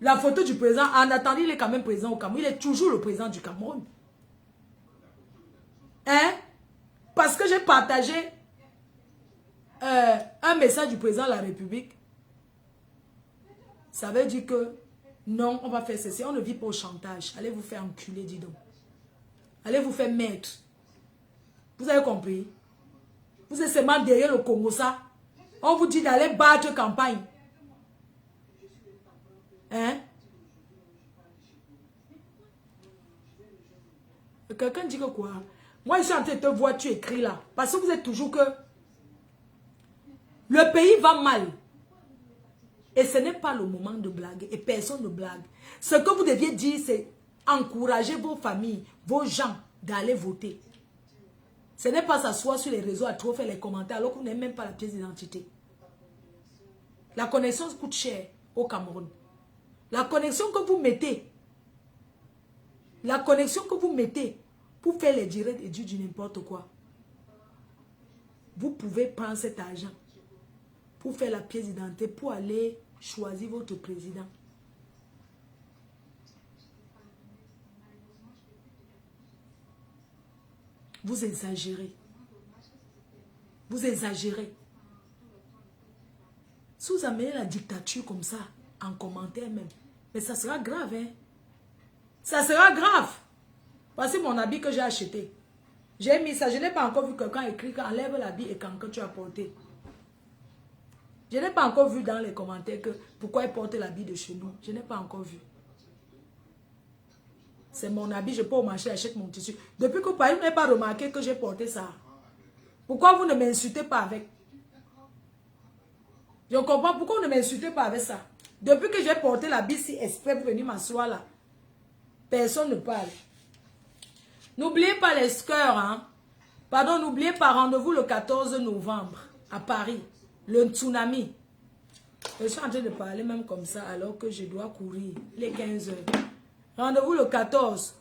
la photo du président. En attendant, il est quand même président au Cameroun. Il est toujours le président du Cameroun. Hein? Parce que j'ai partagé un message du président de la République. Ça veut dire que non, on va faire ceci. On ne vit pas au chantage. Allez vous faire enculer, dis donc. Allez vous faire mettre. Vous avez compris? Vous êtes seulement derrière le Congo, ça. On vous dit d'aller battre campagne. Hein? Quelqu'un dit que quoi? Moi, je suis en train de te voir, tu écris là. Parce que vous êtes toujours que le pays va mal. Et ce n'est pas le moment de blaguer. Et personne ne blague. Ce que vous deviez dire, c'est encourager vos familles, vos gens d'aller voter. Ce n'est pas s'asseoir sur les réseaux à trop faire les commentaires alors que vous n'avez même pas la pièce d'identité. La connexion coûte cher au Cameroun. La connexion que vous mettez, pour faire les directs et du n'importe quoi, vous pouvez prendre cet argent pour faire la pièce d'identité, pour aller choisir votre président. Vous exagérez. Vous exagérez. Si vous amenez la dictature comme ça, en commentaire même, mais ça sera grave, hein. Ça sera grave. Voici mon habit que j'ai acheté. J'ai mis ça, je n'ai pas encore vu quelqu'un écrire qu'enlève l'habit et quand que tu as porté. Je n'ai pas encore vu dans les commentaires que pourquoi il porte l'habit de chez nous. Je n'ai pas encore vu. C'est mon habit, je peux au marché, j'achète mon tissu. Depuis que vous n'avez pas remarqué que j'ai porté ça. Pourquoi vous ne m'insultez pas avec? Je comprends pourquoi vous ne m'insultez pas avec ça. Depuis que j'ai porté l'habit si exprès pour venir m'asseoir là, personne ne parle. N'oubliez pas les scores, hein. Pardon, n'oubliez pas, rendez-vous le 14 novembre à Paris. Le tsunami. Je suis en train de parler même comme ça alors que je dois courir les 15 heures. Rendez-vous le 14.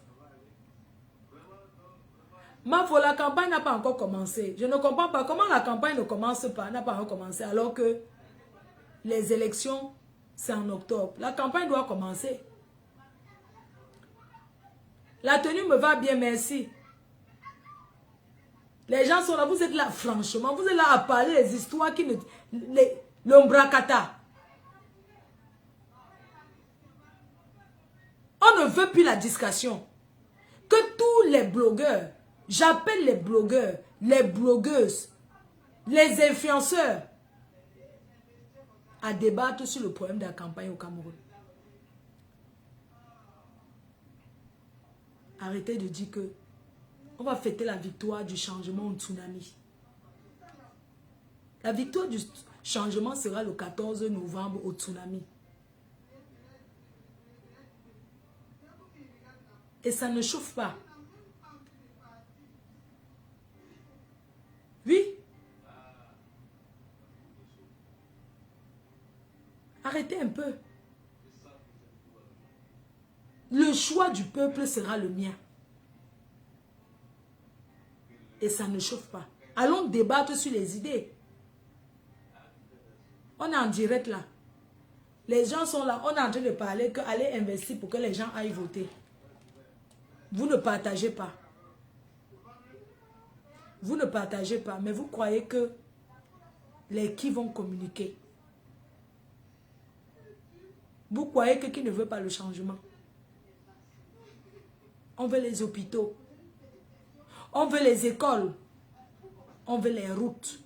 Ma foi, la campagne n'a pas encore commencé. Je ne comprends pas comment la campagne ne commence pas, n'a pas encore commencé alors que les élections, c'est en octobre. La campagne doit commencer. La tenue me va bien, merci. Les gens sont là, vous êtes là, franchement, vous êtes là à parler des histoires qui ne... L'ombracata. On ne veut plus la discussion. Que tous les blogueurs, j'appelle les blogueurs, les blogueuses, les influenceurs, à débattre sur le problème de la campagne au Cameroun. Arrêtez de dire que on va fêter la victoire du changement au tsunami. La victoire du changement sera le 14 novembre au tsunami. Et ça ne chauffe pas. Oui. Arrêtez un peu. Le choix du peuple sera le mien. Et ça ne chauffe pas. Allons débattre sur les idées. On est en direct là. Les gens sont là. On est en train de parler que allez investir pour que les gens aillent voter. Vous ne partagez pas. Vous ne partagez pas. Mais vous croyez que les qui vont communiquer. Vous croyez que qui ne veut pas le changement. On veut les hôpitaux. On veut les écoles. On veut les routes.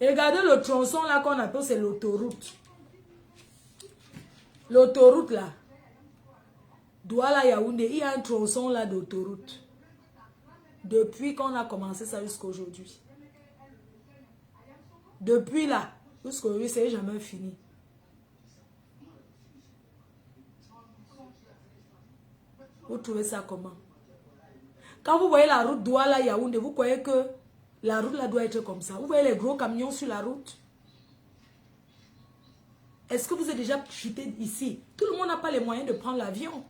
Et regardez le tronçon là qu'on appelle, c'est l'autoroute. L'autoroute là. Douala Yaoundé, il y a un tronçon là d'autoroute. Depuis qu'on a commencé ça jusqu'à aujourd'hui. Depuis là, jusqu'à aujourd'hui, c'est jamais fini. Vous trouvez ça comment? Quand vous voyez la route Douala Yaoundé, vous croyez que la route là doit être comme ça. Vous voyez les gros camions sur la route? Est-ce que vous êtes déjà quitté ici? Tout le monde n'a pas les moyens de prendre l'avion.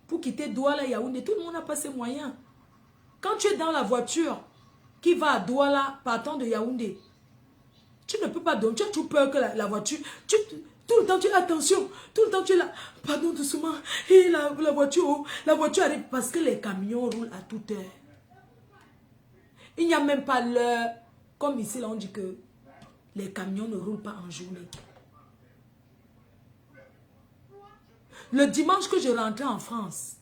Pour quitter Douala Yaoundé, tout le monde n'a pas ces moyens. Quand tu es dans la voiture qui va à Douala partant de Yaoundé, tu ne peux pas donner. Tu as tout peur que la voiture... tout le temps tu es attention. Tout le temps tu es là. Pardon doucement. Et la voiture arrive parce que les camions roulent à toute heure. Il n'y a même pas l'heure. Comme ici, là, on dit que les camions ne roulent pas en journée. Le dimanche que je rentrais en France,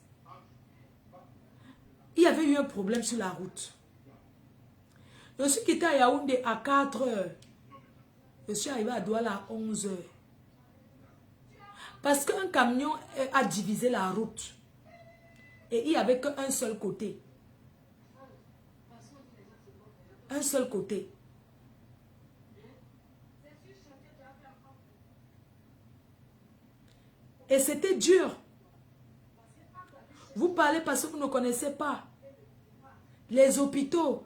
il y avait eu un problème sur la route. Je suis quitté à Yaoundé à 4 heures. Je suis arrivé à Douala à 11 heures. Parce qu'un camion a divisé la route. Et il n'y avait qu'un seul côté. Un seul côté. Et c'était dur. Vous parlez parce que vous ne connaissez pas. Les hôpitaux.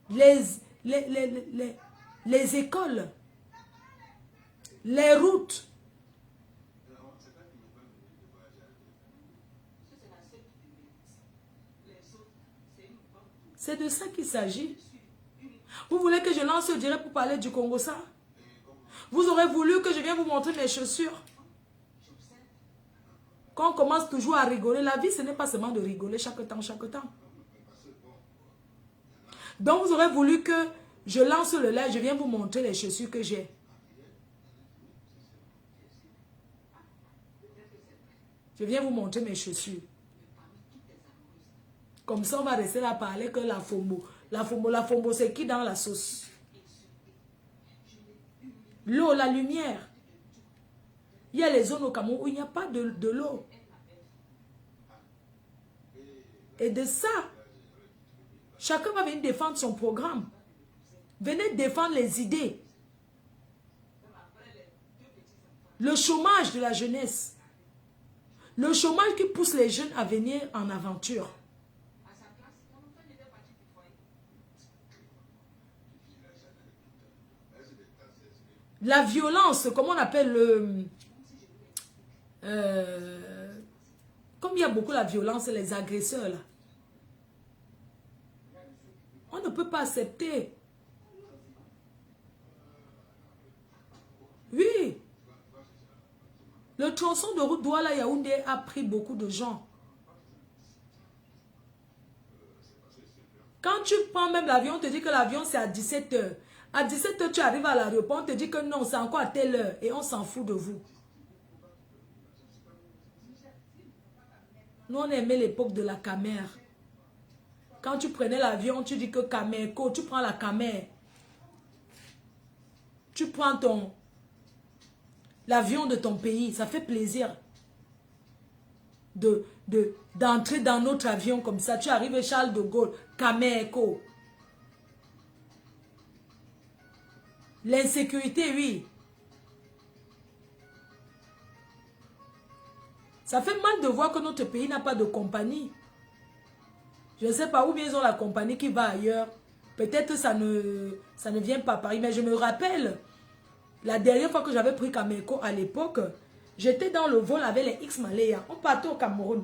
Les écoles. Les routes. C'est de ça qu'il s'agit. Vous voulez que je lance direct pour parler du Congo, ça? Vous aurez voulu que je vienne vous montrer mes chaussures? Quand on commence toujours à rigoler, la vie, ce n'est pas seulement de rigoler chaque temps, chaque temps. Donc, vous aurez voulu que je lance le live, je viens vous montrer les chaussures que j'ai. Je viens vous montrer mes chaussures. Comme ça, on va rester là à parler que la fombo. La fombo, c'est qui dans la sauce? L'eau, la lumière. Il y a les zones au Cameroun où il n'y a pas de l'eau. Et de ça, chacun va venir défendre son programme. Venez défendre les idées. Le chômage de la jeunesse. Le chômage qui pousse les jeunes à venir en aventure. La violence, comment on appelle comme il y a beaucoup la violence, les agresseurs là. On ne peut pas accepter. Oui. Le tronçon de route Douala-Yaoundé a pris beaucoup de gens. Quand tu prends même l'avion, on te dit que l'avion c'est à 17 h. À 17 h, tu arrives à l'aéroport, on te dit que non, c'est encore à telle heure. Et on s'en fout de vous. Nous, on aimait l'époque de la camère. Quand tu prenais l'avion, tu dis que Camerco, tu prends la camère. Tu prends l'avion de ton pays. Ça fait plaisir d'entrer dans notre avion comme ça. Tu arrives à Charles de Gaulle, Camerco. L'insécurité, oui. Ça fait mal de voir que notre pays n'a pas de compagnie. Je ne sais pas où bien ils ont la compagnie qui va ailleurs. Peut-être ça ne vient pas à Paris. Mais je me rappelle, la dernière fois que j'avais pris Camerco à l'époque, j'étais dans le vol avec les X-Malaya. On partait au Cameroun.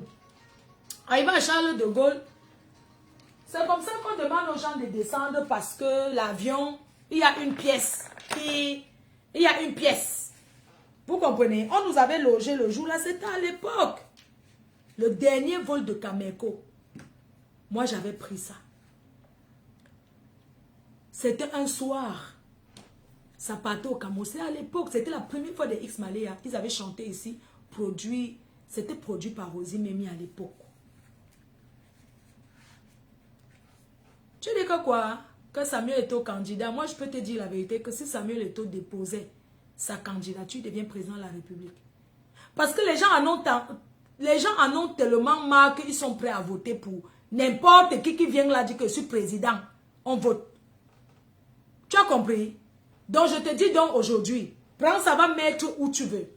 Arrivé à Charles de Gaulle, c'est comme ça qu'on demande aux gens de descendre parce que l'avion, il y a une pièce. Il y a une pièce. Vous comprenez? On nous avait logé le jour là, c'était à l'époque. Le dernier vol de Camerco. Moi, j'avais pris ça. C'était un soir. Ça partait au Cameroun. C'était à l'époque. C'était la première fois des X-Malaya. Ils avaient chanté ici. C'était produit par Rosie Memi à l'époque. Tu dis que quoi? Que Samuel Eto'o candidat. Moi, je peux te dire la vérité que si Samuel Eto'o déposait sa candidature, il devient président de la République. Parce que les gens en ont tellement marre qu'ils sont prêts à voter pour n'importe qui vient là dire que je suis président. On vote. Tu as compris? Donc je te dis donc aujourd'hui, prends ça va mettre où tu veux.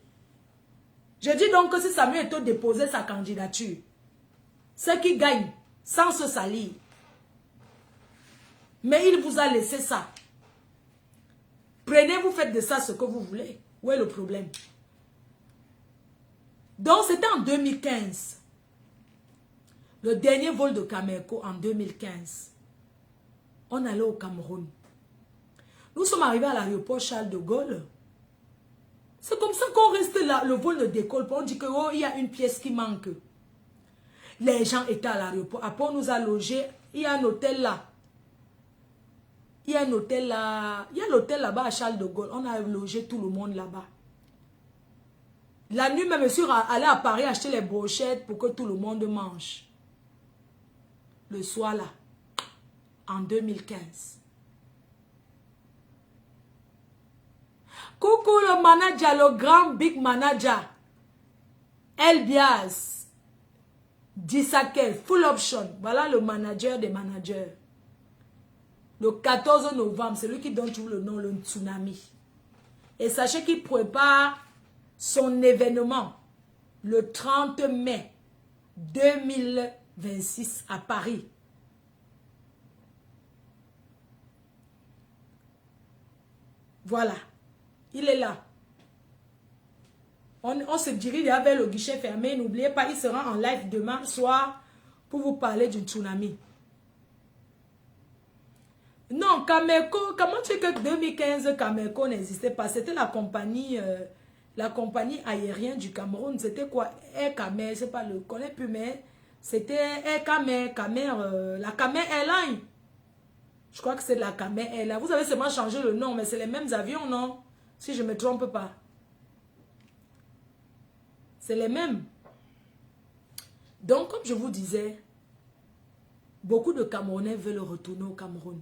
Je dis donc que si Samuel Eto'o déposait sa candidature, c'est qui gagne sans se salir. Mais il vous a laissé ça. Prenez, vous faites de ça ce que vous voulez. Où est le problème? Donc c'était en 2015. Le dernier vol de Cameco en 2015. On allait au Cameroun. Nous sommes arrivés à l'aéroport Charles de Gaulle. C'est comme ça qu'on reste là, le vol ne décolle pas. On dit que oh, il y a une pièce qui manque. Les gens étaient à l'aéroport. Après, on nous a logés. Il y a un hôtel là. Il y a un hôtel là. Il y a l'hôtel là-bas à Charles de Gaulle. On a logé tout le monde là-bas. La nuit, même, je suis allé à Paris acheter les brochettes pour que tout le monde mange. Le soir là. En 2015. Coucou le manager, le grand big manager. Elbias. Disakel, full option. Voilà le manager des managers. Le 14 novembre, c'est lui qui donne tout le nom, le tsunami. Et sachez qu'il prépare son événement le 30 mai 2026 à Paris. Voilà. Il est là. On se dirige vers le guichet fermé. N'oubliez pas, il sera en live demain soir pour vous parler du tsunami. Non, Cameco, comment tu sais que 2015, Cameco n'existait pas? C'était la compagnie aérienne du Cameroun. C'était quoi? Air Camer, je ne sais pas, je ne connais plus, mais c'était Air Camer, la Camer Airline. Je crois que c'est la Camer Airline. Vous avez seulement changé le nom, mais c'est les mêmes avions, non? Si je ne me trompe pas. C'est les mêmes. Donc, comme je vous disais, beaucoup de Camerounais veulent retourner au Cameroun.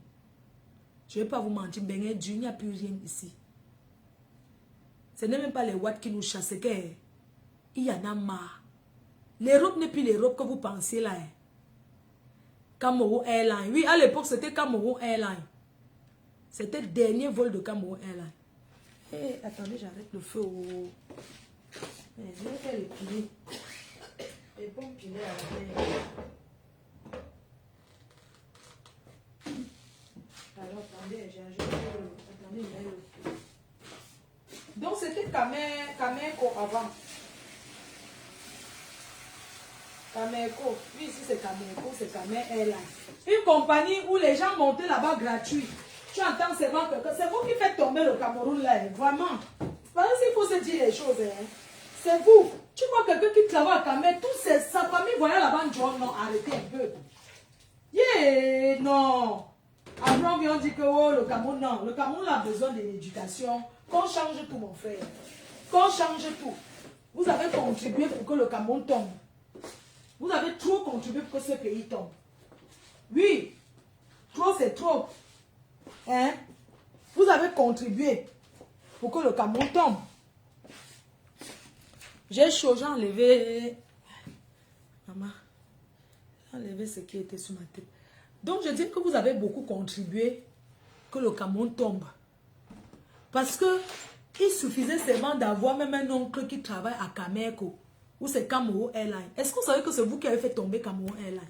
Je ne vais pas vous mentir, il n'y a plus rien ici. Ce n'est même pas les Watts qui nous chassent. Il y en a marre. L'Europe n'est plus l'Europe que vous pensez là. Cameroun Airlines. Oui, à l'époque, c'était Cameroun Airlines. C'était le dernier vol de Cameroun Airlines. Hey, attendez, j'arrête le feu. Je vais faire les pilés. Les bons pilés à la main. Alors, attendez, j'ai ajouté attendez, le feu. Donc, c'était Cameco avant. Cameco. Oui, ici, c'est Cameco, c'est Camer Airlines. Une compagnie où les gens montaient là-bas gratuit. Tu entends seulement que c'est vous qui faites tomber le Cameroun là, vraiment. Parce qu'il faut se dire les choses. C'est vous. Tu vois quelqu'un qui travaille à Camer, sa famille voyait là-bas, non, arrêtez un peu. Yeah, non. Après, on vient dire que oh, le Cameroun, non. Le Cameroun a besoin de l'éducation. Qu'on change tout, mon frère. Qu'on change tout. Vous avez contribué pour que le Cameroun tombe. Vous avez trop contribué pour que ce pays tombe. Oui. Trop, c'est trop. Hein? Vous avez contribué pour que le Cameroun tombe. J'ai chaud, j'ai enlevé... Maman, j'ai enlevé ce qui était sous ma tête. Donc, je dis que vous avez beaucoup contribué que le Cameroun tombe. Parce que il suffisait seulement d'avoir même un oncle qui travaille à Cameco, ou c'est Cameroun Airlines. Est-ce que vous savez que c'est vous qui avez fait tomber Cameroun Airlines?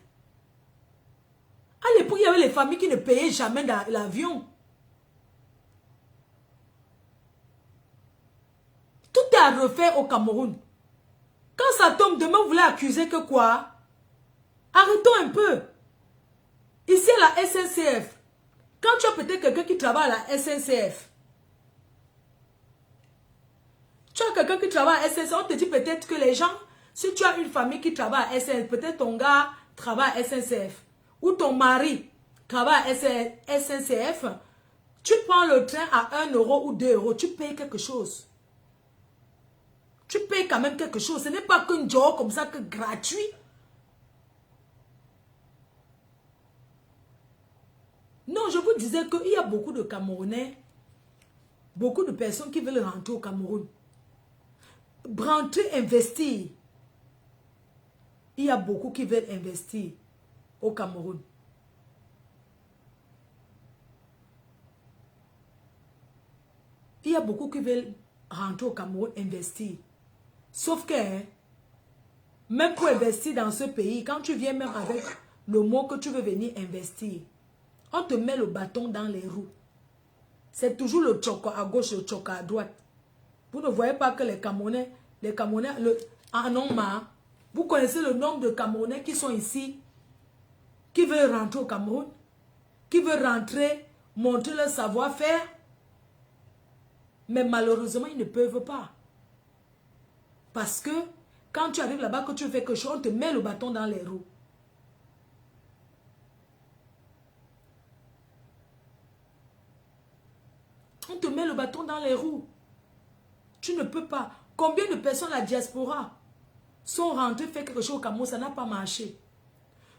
À l'époque, il y avait les familles qui ne payaient jamais l'avion. Tout est à refaire au Cameroun. Quand ça tombe, demain, vous voulez accuser que quoi? Arrêtons un peu. Ici, à la SNCF, quand tu as peut-être quelqu'un qui travaille à la SNCF, tu as quelqu'un qui travaille à SNCF, on te dit peut-être que les gens, si tu as une famille qui travaille à SNCF, peut-être ton gars travaille à SNCF, ou ton mari travaille à SNCF, tu prends le train à 1 euro ou 2 euros, tu payes quelque chose. Tu payes quand même quelque chose. Ce n'est pas qu'un job comme ça, que gratuit. Non, je vous disais qu'il y a beaucoup de Camerounais, beaucoup de personnes qui veulent rentrer au Cameroun. rentrer, investir. Il y a beaucoup qui veulent investir au Cameroun. Il y a beaucoup qui veulent rentrer au Cameroun, investir. Sauf que, hein, même pour investir dans ce pays, quand tu viens même avec le mot que tu veux venir investir, on te met le bâton dans les roues. C'est toujours le tchoko à gauche, le tchoko à droite. Vous ne voyez pas que les Camerounais en ont marre. Vous connaissez le nombre de Camerounais qui sont ici, qui veulent rentrer au Cameroun, qui veulent rentrer, montrer leur savoir-faire. Mais malheureusement, ils ne peuvent pas. Parce que quand tu arrives là-bas, que tu fais quelque chose, on te met le bâton dans les roues. On te met le bâton dans les roues. Tu ne peux pas. Combien de personnes la diaspora sont rentrées, fait quelque chose au Cameroun, ça n'a pas marché.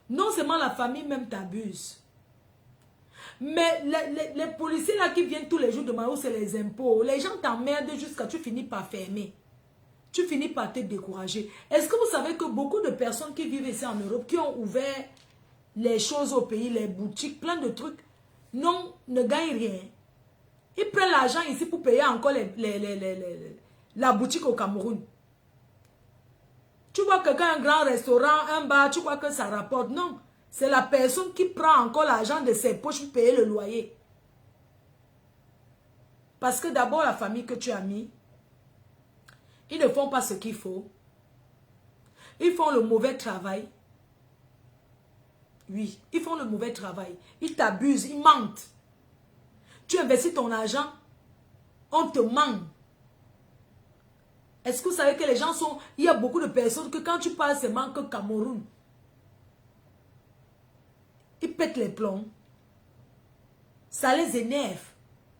Non seulement la famille même t'abuse. Mais les policiers là qui viennent tous les jours de Mao, c'est les impôts. Les gens t'emmerdent jusqu'à tu finis par fermer. Tu finis par te décourager. Est-ce que vous savez que beaucoup de personnes qui vivent ici en Europe, qui ont ouvert les choses au pays, les boutiques, plein de trucs, non, ne gagnent rien. Ils prennent l'argent ici pour payer encore la boutique au Cameroun. Tu vois que quand un grand restaurant, un bar, tu crois que ça rapporte. Non, c'est la personne qui prend encore l'argent de ses poches pour payer le loyer. Parce que d'abord, la famille que tu as mis, ils ne font pas ce qu'il faut. Ils font le mauvais travail. Oui, ils font le mauvais travail. Ils t'abusent, ils mentent. Tu investis ton argent, on te ment. Est-ce que vous savez que les gens sont... Il y a beaucoup de personnes que quand tu parles seulement que Cameroun, ils pètent les plombs. Ça les énerve.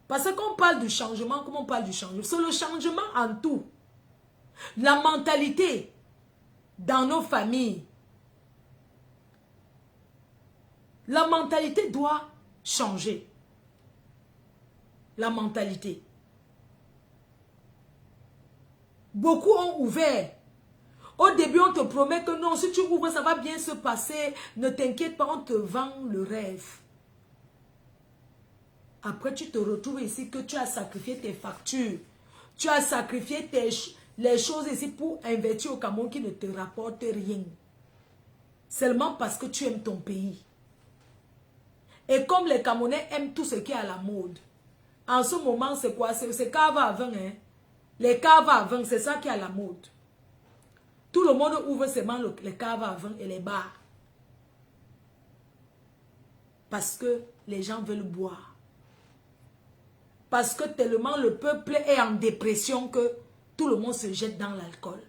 Parce qu'on parle du changement, comme on parle du changement. C'est le changement en tout. La mentalité dans nos familles. La mentalité doit changer. La mentalité. Beaucoup ont ouvert. Au début, on te promet que non, si tu ouvres, ça va bien se passer. Ne t'inquiète pas, on te vend le rêve. Après, tu te retrouves ici que tu as sacrifié tes factures. Tu as sacrifié les choses ici pour investir au Cameroun qui ne te rapportent rien. Seulement parce que tu aimes ton pays. Et comme les Camerounais aiment tout ce qui est à la mode. En ce moment, c'est quoi? C'est cava à vin, hein? Les caves à vin, c'est ça qui est à la mode. Tout le monde ouvre seulement les caves à vin et les bars. Parce que les gens veulent boire. Parce que tellement le peuple est en dépression que tout le monde se jette dans l'alcool.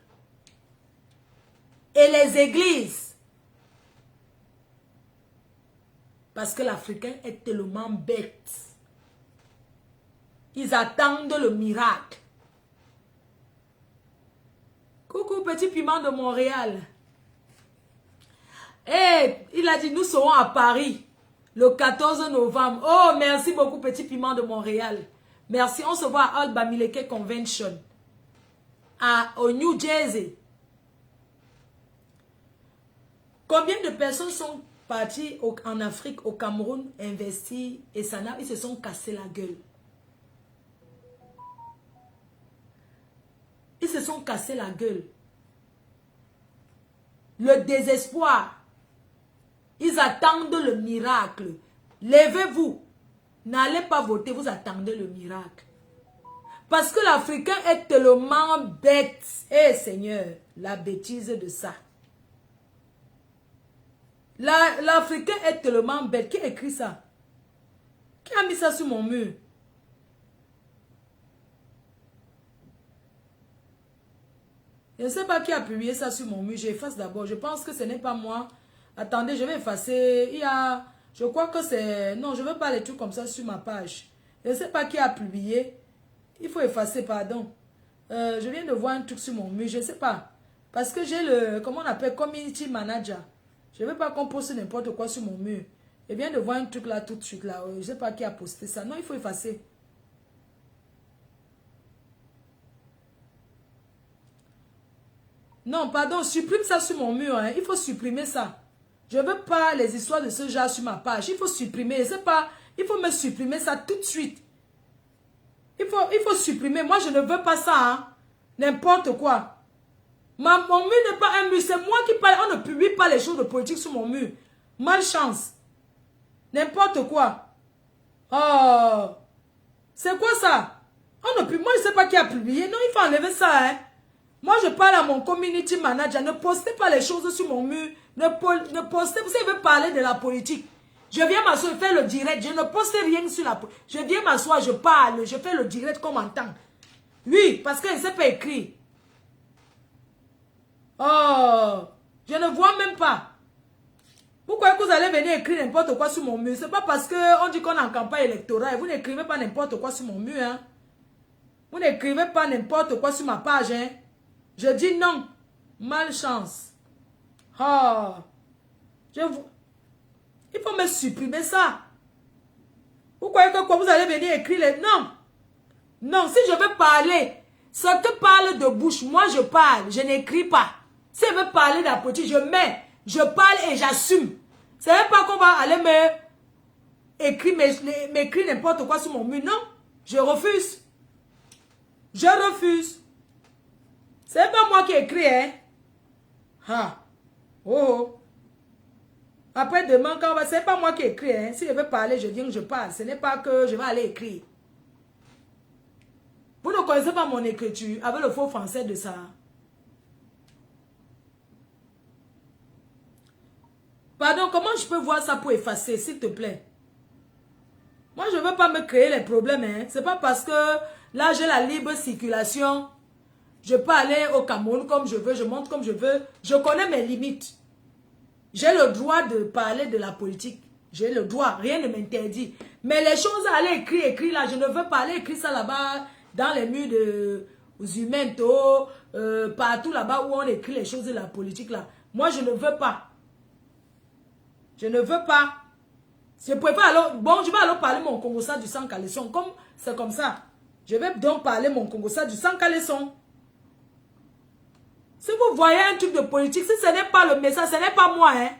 Et les églises. Parce que l'Africain est tellement bête. Ils attendent le miracle. Coucou petit piment de Montréal. Il a dit nous serons à Paris le 14 novembre. Oh, merci beaucoup petit piment de Montréal. Merci, on se voit à Old Bamileke Convention. Au New Jersey. Combien de personnes sont parties en Afrique, au Cameroun, investir et ils se sont cassés la gueule. Ils se sont cassés la gueule. Le désespoir. Ils attendent le miracle. Levez-vous. N'allez pas voter, vous attendez le miracle. Parce que l'Africain est tellement bête. Eh Seigneur, la bêtise de ça. L'Africain est tellement bête. Qui a écrit ça? Qui a mis ça sur mon mur? Je ne sais pas qui a publié ça sur mon mur. J'efface d'abord. Je pense que ce n'est pas moi. Attendez, je vais effacer. Il y a... Je crois que c'est... Non, je ne veux pas les trucs comme ça sur ma page. Je ne sais pas qui a publié. Il faut effacer, pardon. Je viens de voir un truc sur mon mur. Je ne sais pas. Parce que j'ai le... Comment on appelle? Community manager. Je ne veux pas qu'on poste n'importe quoi sur mon mur. Je viens de voir un truc là tout de suite. Là. Je ne sais pas qui a posté ça. Non, il faut effacer. Non, pardon, supprime ça sur mon mur. Hein. Il faut supprimer ça. Je ne veux pas les histoires de ce genre sur ma page. Il faut supprimer. C'est pas, il faut me supprimer ça tout de suite. Il faut supprimer. Moi, je ne veux pas ça. Hein. N'importe quoi. Mon mur n'est pas un mur. C'est moi qui parle. On ne publie pas les choses de politique sur mon mur. Malchance. N'importe quoi. Oh. C'est quoi ça? Moi, je ne sais pas qui a publié. Non, il faut enlever ça. Hein. Moi, je parle à mon community manager. Ne postez pas les choses sur mon mur. Ne postez. Vous savez, parler de la politique. Je viens m'asseoir, faire le direct. Je ne poste rien sur la politique. Je viens m'asseoir, je parle. Je fais le direct comme en temps. Oui, parce que je ne sais pas écrire. Oh, je ne vois même pas. Pourquoi vous allez venir écrire n'importe quoi sur mon mur? C'est pas parce qu'on dit qu'on est en campagne électorale. Vous n'écrivez pas n'importe quoi sur mon mur. Hein? Vous n'écrivez pas n'importe quoi sur ma page. Hein? Je dis non. Malchance. Oh. Il faut me supprimer ça. Vous croyez que quoi, vous allez venir écrire les... Non. Non, si je veux parler, ce que parle de bouche, moi je parle, je n'écris pas. Si je veux parler de la politique, je parle et j'assume. Ce n'est pas qu'on va aller m'écrire n'importe quoi sur mon mur. Non, je refuse. Je refuse. Ce n'est pas moi qui écris, hein. Ah. Oh. Après demain, quand c'est pas moi qui écris, hein. Si je veux parler, je viens, je parle. Ce n'est pas que je vais aller écrire. Vous ne connaissez pas mon écriture avec le faux français de ça. Pardon, comment je peux voir ça pour effacer, s'il te plaît? Moi, je ne veux pas me créer les problèmes. Hein. Ce n'est pas parce que là, j'ai la libre circulation. Je peux aller au Cameroun comme je veux, je monte comme je veux. Je connais mes limites. J'ai le droit de parler de la politique. J'ai le droit, rien ne m'interdit. Mais les choses à aller écrire là, je ne veux pas aller écrire ça là-bas, dans les murs de Zumento, partout là-bas où on écrit les choses de la politique là. Moi, je ne veux pas. Je ne veux pas. Je préfère alors, bon, je vais alors parler mon Congossa du sang caleçon. Comme c'est comme ça. Je vais donc parler mon Congossa du sang caleçon. Si vous voyez un truc de politique, si ce n'est pas le message, ce n'est pas moi, hein.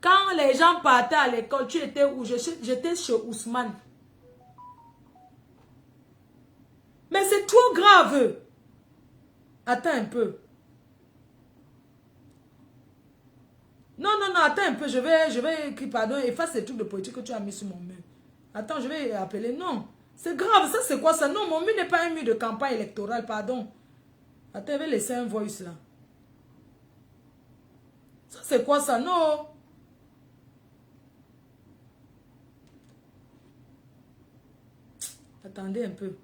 Quand les gens partaient à l'école, tu étais où? J'étais chez Ousmane. Mais c'est trop grave. Attends un peu. Non, non, non, attends un peu, je vais écrire, pardon, efface ces trucs de politique que tu as mis sur mon mur. Attends, je vais appeler, non. C'est grave, ça c'est quoi ça? Non, mon mur n'est pas un mur de campagne électorale, pardon. Attends, je vais laisser un voice là. Ça c'est quoi ça? Non. Attendez un peu.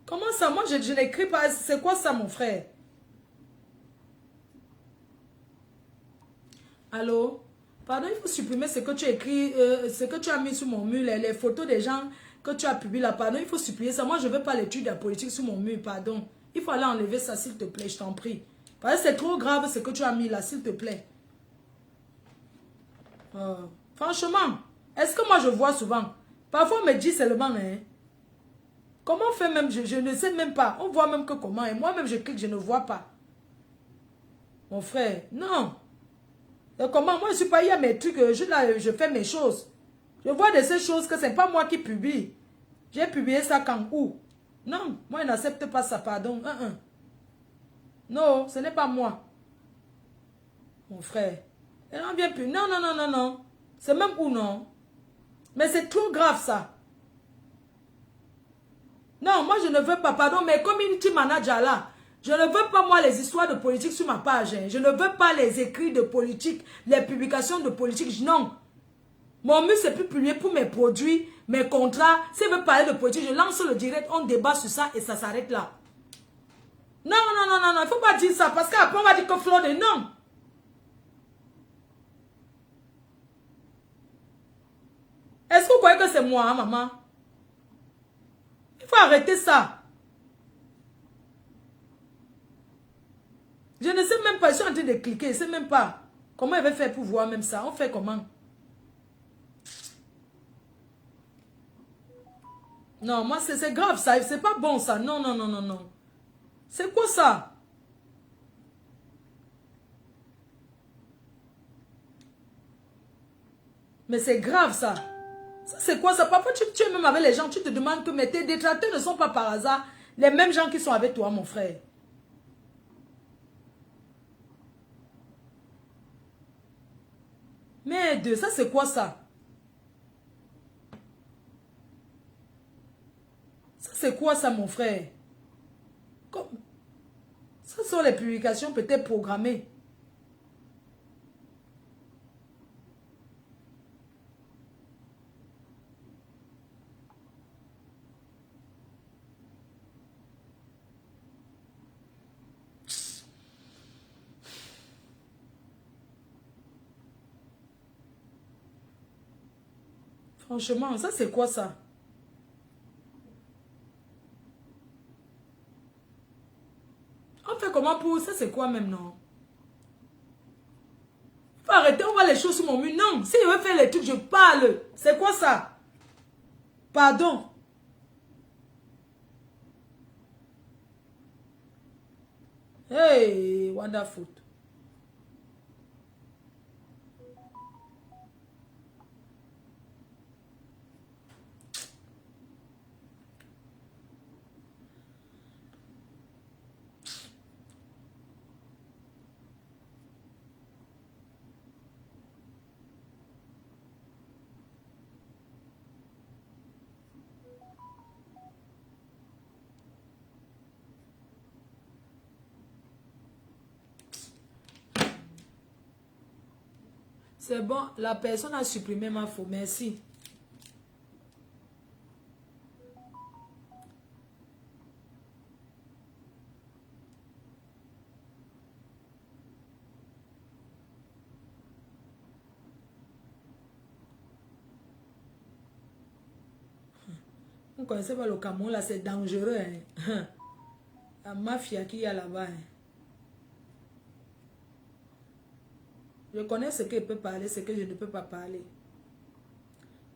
Comment ça? Moi, je n'écris pas. C'est quoi ça, mon frère? Allô? Pardon, il faut supprimer ce que tu écris, ce que tu as mis sur mon mur, les photos des gens que tu as publiées là. Pardon, il faut supprimer ça. Moi, je ne veux pas l'étude de la politique sur mon mur, pardon. Il faut aller enlever ça, s'il te plaît, je t'en prie. Parce que c'est trop grave ce que tu as mis là, s'il te plaît. Franchement, est-ce que moi je vois souvent? Parfois, on me dit seulement, hein. Comment on fait même? Je ne sais même pas. On voit même que comment. Et moi-même, je clique, je ne vois pas. Mon frère, non. Et comment? Moi, je ne suis pas hier mes trucs. Je fais mes choses. Je vois de ces choses que ce n'est pas moi qui publie. J'ai publié ça quand où? Non, moi, je n'accepte pas ça, pardon. Non, ce n'est pas moi. Mon frère. Elle n'en vient plus. Non, non, non, non, non. C'est même où non? Mais c'est trop grave ça. Non, moi je ne veux pas, pardon, mais community manager là, je ne veux pas moi les histoires de politique sur ma page. Hein. Je ne veux pas les écrits de politique, les publications de politique. Non. Mon but c'est plus publier pour mes produits, mes contrats. Si je veux parler de politique, je lance le direct, on débat sur ça et ça s'arrête là. Non, non, non, non, non, il ne faut pas dire ça parce qu'après on va dire que Flore, non. Est-ce que vous croyez que c'est moi, hein, maman? Il faut arrêter ça. Je ne sais même pas, je suis en train de cliquer, je ne sais même pas comment elle va faire pour voir même ça. On fait comment? Non, moi c'est grave ça, c'est pas bon ça. Non, non, non, non, non. C'est quoi ça? Mais c'est grave ça. Ça c'est quoi ça? Parfois tu es même avec les gens, tu te demandes que mais tes détracteurs ne sont pas par hasard les mêmes gens qui sont avec toi, mon frère. Merde, ça c'est quoi ça? Ça c'est quoi ça, mon frère? Ça sont les publications peut-être programmées. Franchement, ça c'est quoi ça? On fait comment pour ça? C'est quoi même, non? Faut arrêter, on voit les choses sur mon mur. Non, si je veux faire les trucs, je parle. C'est quoi ça? Pardon. Hey, wonderful. C'est bon, la personne a supprimé ma faute. Merci. Vous ne connaissez pas le Cameroun, là, c'est dangereux. Hein? La mafia qu'il y a là-bas. Hein? Je connais ce que je peux parler, ce que je ne peux pas parler.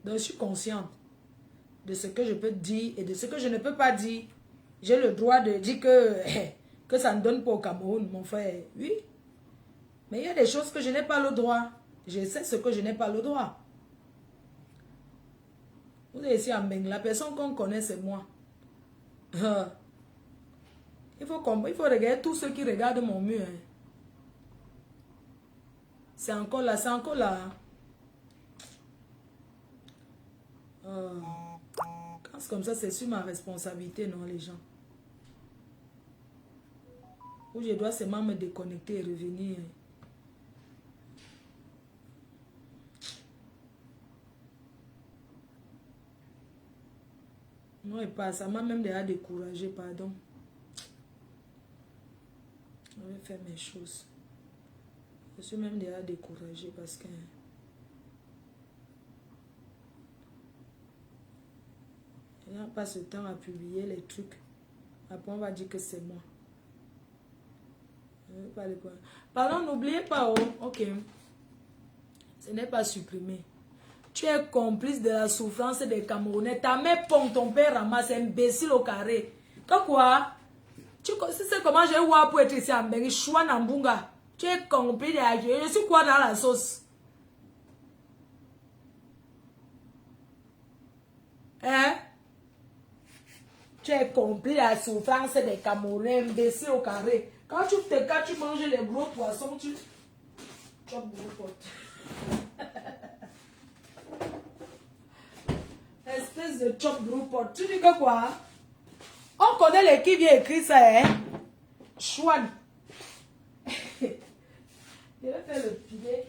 Donc, je suis consciente de ce que je peux dire et de ce que je ne peux pas dire. J'ai le droit de dire que ça ne donne pas au Cameroun, mon frère. Oui. Mais il y a des choses que je n'ai pas le droit. Je sais ce que je n'ai pas le droit. Vous êtes ici en Beng, la personne qu'on connaît, c'est moi. Il faut regarder tous ceux qui regardent mon mur. Hein. C'est encore là, c'est encore là. Quand c'est comme ça, c'est sur ma responsabilité, non, les gens. Où je dois seulement me déconnecter et revenir. Non, et pas, ça m'a même déjà découragé, pardon. Je vais faire mes choses. Je suis même déjà découragée parce que... on passe le temps à publier les trucs. Après, on va dire que c'est moi. Pardon, n'oubliez pas, oh, ok. Ce n'est pas supprimé. Tu es complice de la souffrance des Camerounais. Ta mère pompe, ton père ramasse, imbécile au carré. Que quoi? Tu sais comment j'ai eu pour être ici en Bengi, Choua Nambunga. Tu es complice de la... Je suis quoi dans la sauce? Hein? Tu es complice de la souffrance des Camerounais, imbécile au carré. Quand tu manges les gros poissons, tu gros pot. Espèce de chop gros pot. Tu dis que quoi? On connaît les qui vient écrire ça, hein? Chouane. Je vais faire le pilet.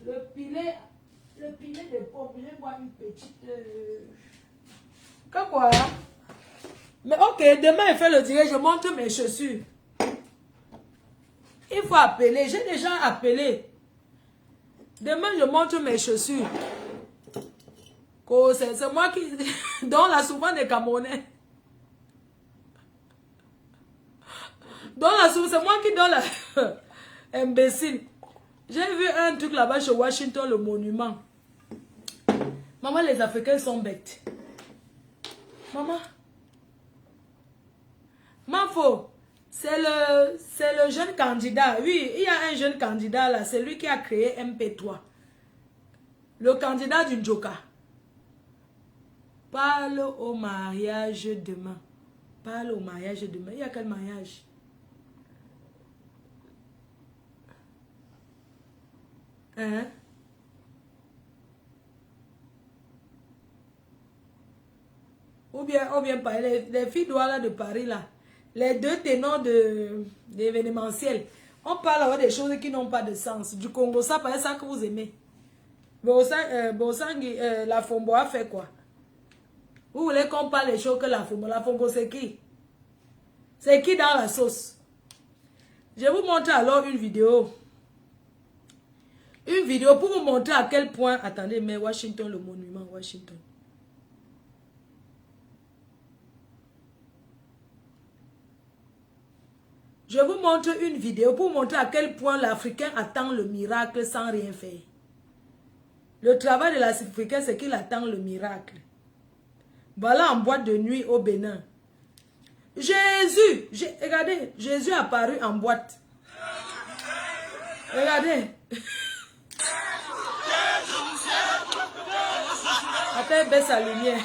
Le pilet de pomme. Je vais boire une petite... Que quoi? Mais ok, demain je fais le direct, je montre mes chaussures. Il faut appeler. J'ai déjà appelé. Demain, je montre mes chaussures. C'est moi qui donne la souffrance des Camerounais. C'est moi qui donne la... Imbécile. J'ai vu un truc là-bas chez Washington, le monument. Maman, les Africains sont bêtes. Maman. Manfo, C'est le jeune candidat. Oui, il y a un jeune candidat là. C'est lui qui a créé MP3. Le candidat du Njoka. Parle au mariage demain. Parle au mariage demain. Il y a quel mariage? Hein? Ou bien les filles douala de Paris là. Les deux ténors d'événementiel. On parle des choses qui n'ont pas de sens. Du Congo, ça paraît ça que vous aimez. Bosangi, la Fombo a fait quoi? Vous voulez qu'on parle des choses que la Fombo? La Fombo, c'est qui? C'est qui dans la sauce? Je vais vous montrer alors une vidéo. Une vidéo pour vous montrer à quel point... Attendez, mais Washington, le monument Washington. Je vous montre une vidéo pour vous montrer à quel point l'Africain attend le miracle sans rien faire. Le travail de l'Africain, c'est qu'il attend le miracle. Voilà en boîte de nuit au Bénin. Jésus, regardez, Jésus est apparu en boîte. Regardez. Attends, baisse la lumière.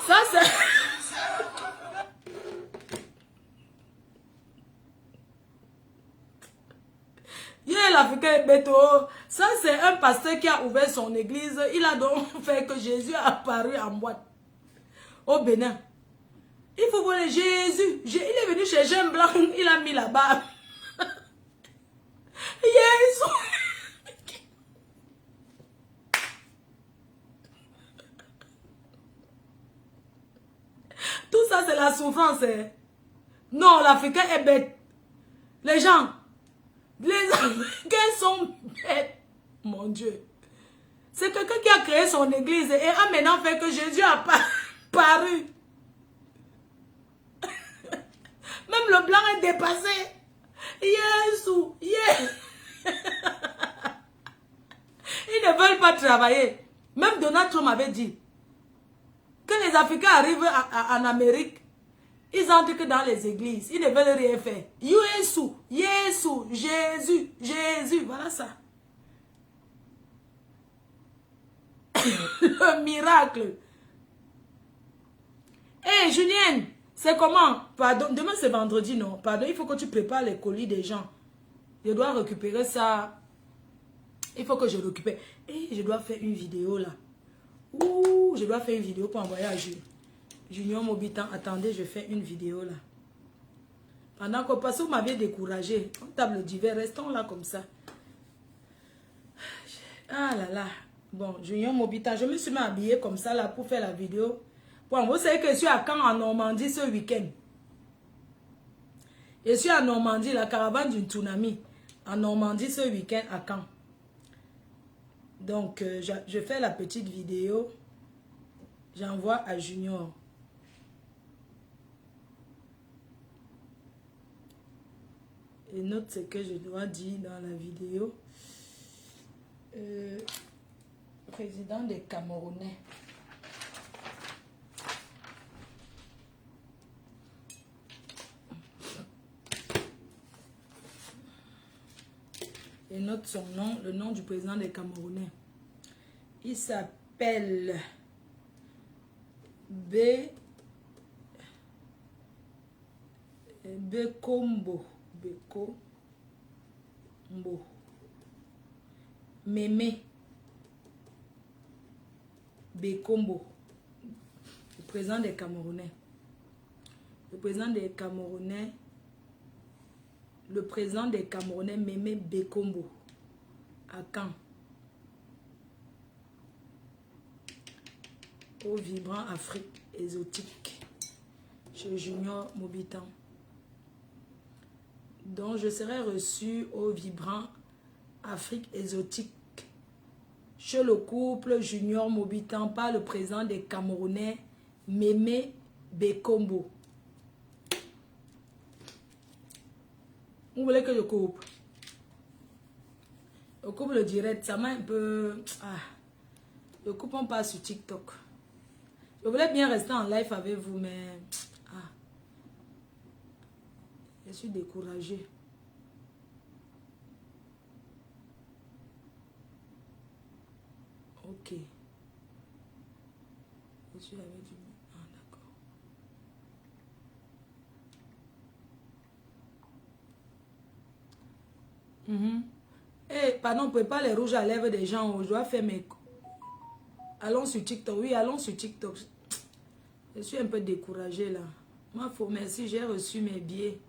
Ça, c'est... L'Africain est bête. Ça, c'est un pasteur qui a ouvert son église. Il a donc fait que Jésus est apparu en boîte au Bénin. Il faut voir Jésus. Il est venu chez Jean Blanc. Il a mis la barbe. Jésus. Tout ça, c'est la souffrance. Hein. Non, l'Africain est bête. Les gens, les Africains sont bêtes. Mon Dieu. C'est quelqu'un qui a créé son église et a maintenant fait que Jésus a paru. Même le blanc est dépassé. Jésus. Yeah. Ils ne veulent pas travailler. Même Donald Trump avait dit que les Africains arrivent en Amérique. Ils entrent que dans les églises. Ils ne veulent rien faire. Jésus, Jésus, Jésus, Jésus. Voilà ça. Le miracle. Hé, Julienne, c'est comment? Pardon, demain c'est vendredi, non? Pardon, il faut que tu prépares les colis des gens. Je dois récupérer ça. Il faut que je récupère. Et je dois faire une vidéo là. Ouh, je dois faire une vidéo pour envoyer à Junior Mobitan. Attendez, je fais une vidéo là. Pendant que, parce que vous m'avez découragé. On table d'hiver, restons là comme ça. Ah là là. Bon, Junior Mobitan, je me suis mis habillée comme ça là pour faire la vidéo. Bon, vous savez que je suis à Caen en Normandie ce week-end. Je suis à Normandie, la caravane d'une tsunami. En Normandie ce week-end à Caen. Donc, je fais la petite vidéo. J'envoie à Junior. Et note ce que je dois dire dans la vidéo. Président des Camerounais. Et note son nom, le nom du président des Camerounais. Il s'appelle Bekombo. Mémé Bekombo. président des Camerounais. Le président des Camerounais. Le président des Camerounais, Mémé Bekombo. À Caen. Au vibrant Afrique exotique. Chez Junior Mobitan. Donc je serai reçu au vibrant Afrique exotique. Chez le couple Junior Mobitan par le président des Camerounais, Mémé Bekombo. Vous voulez que je coupe? Je coupe le direct, ça m'a un peu... Ah, je coupe on passe sur TikTok. Je voulais bien rester en live avec vous, mais... Ah, je suis découragée. Ok. Je suis avec du... Ah, d'accord. Eh, pardon, on ne peut pas les rouges à lèvres des gens. Je dois faire mes... Allons sur TikTok. Oui, allons sur TikTok. Je suis un peu découragée là. Moi, faut merci, j'ai reçu mes billets.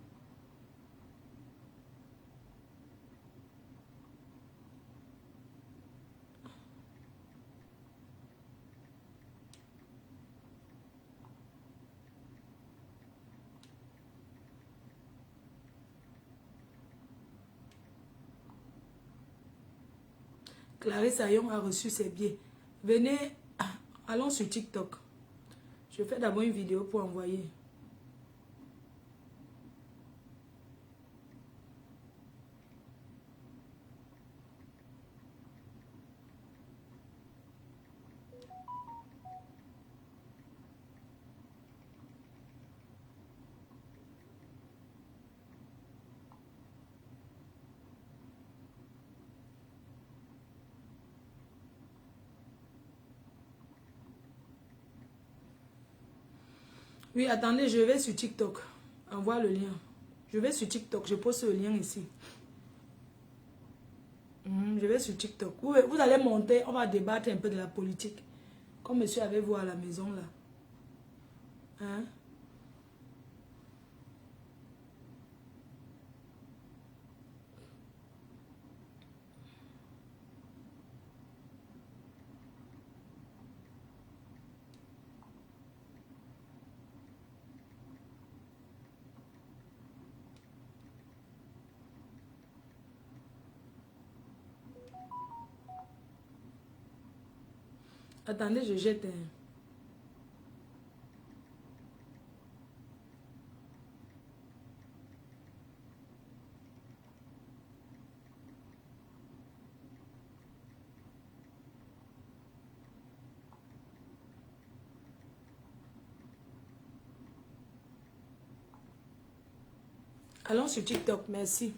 Clarisse Ayon a reçu ses billets. Venez, allons sur TikTok. Je fais d'abord une vidéo pour envoyer. Oui, attendez, je vais sur TikTok. Envoie le lien. Je vais sur TikTok, je pose le lien ici. Je vais sur TikTok. Vous allez monter, on va débattre un peu de la politique. Comme monsieur avec vous à la maison là. Hein? Attendez, je jette un... Allons sur TikTok, merci.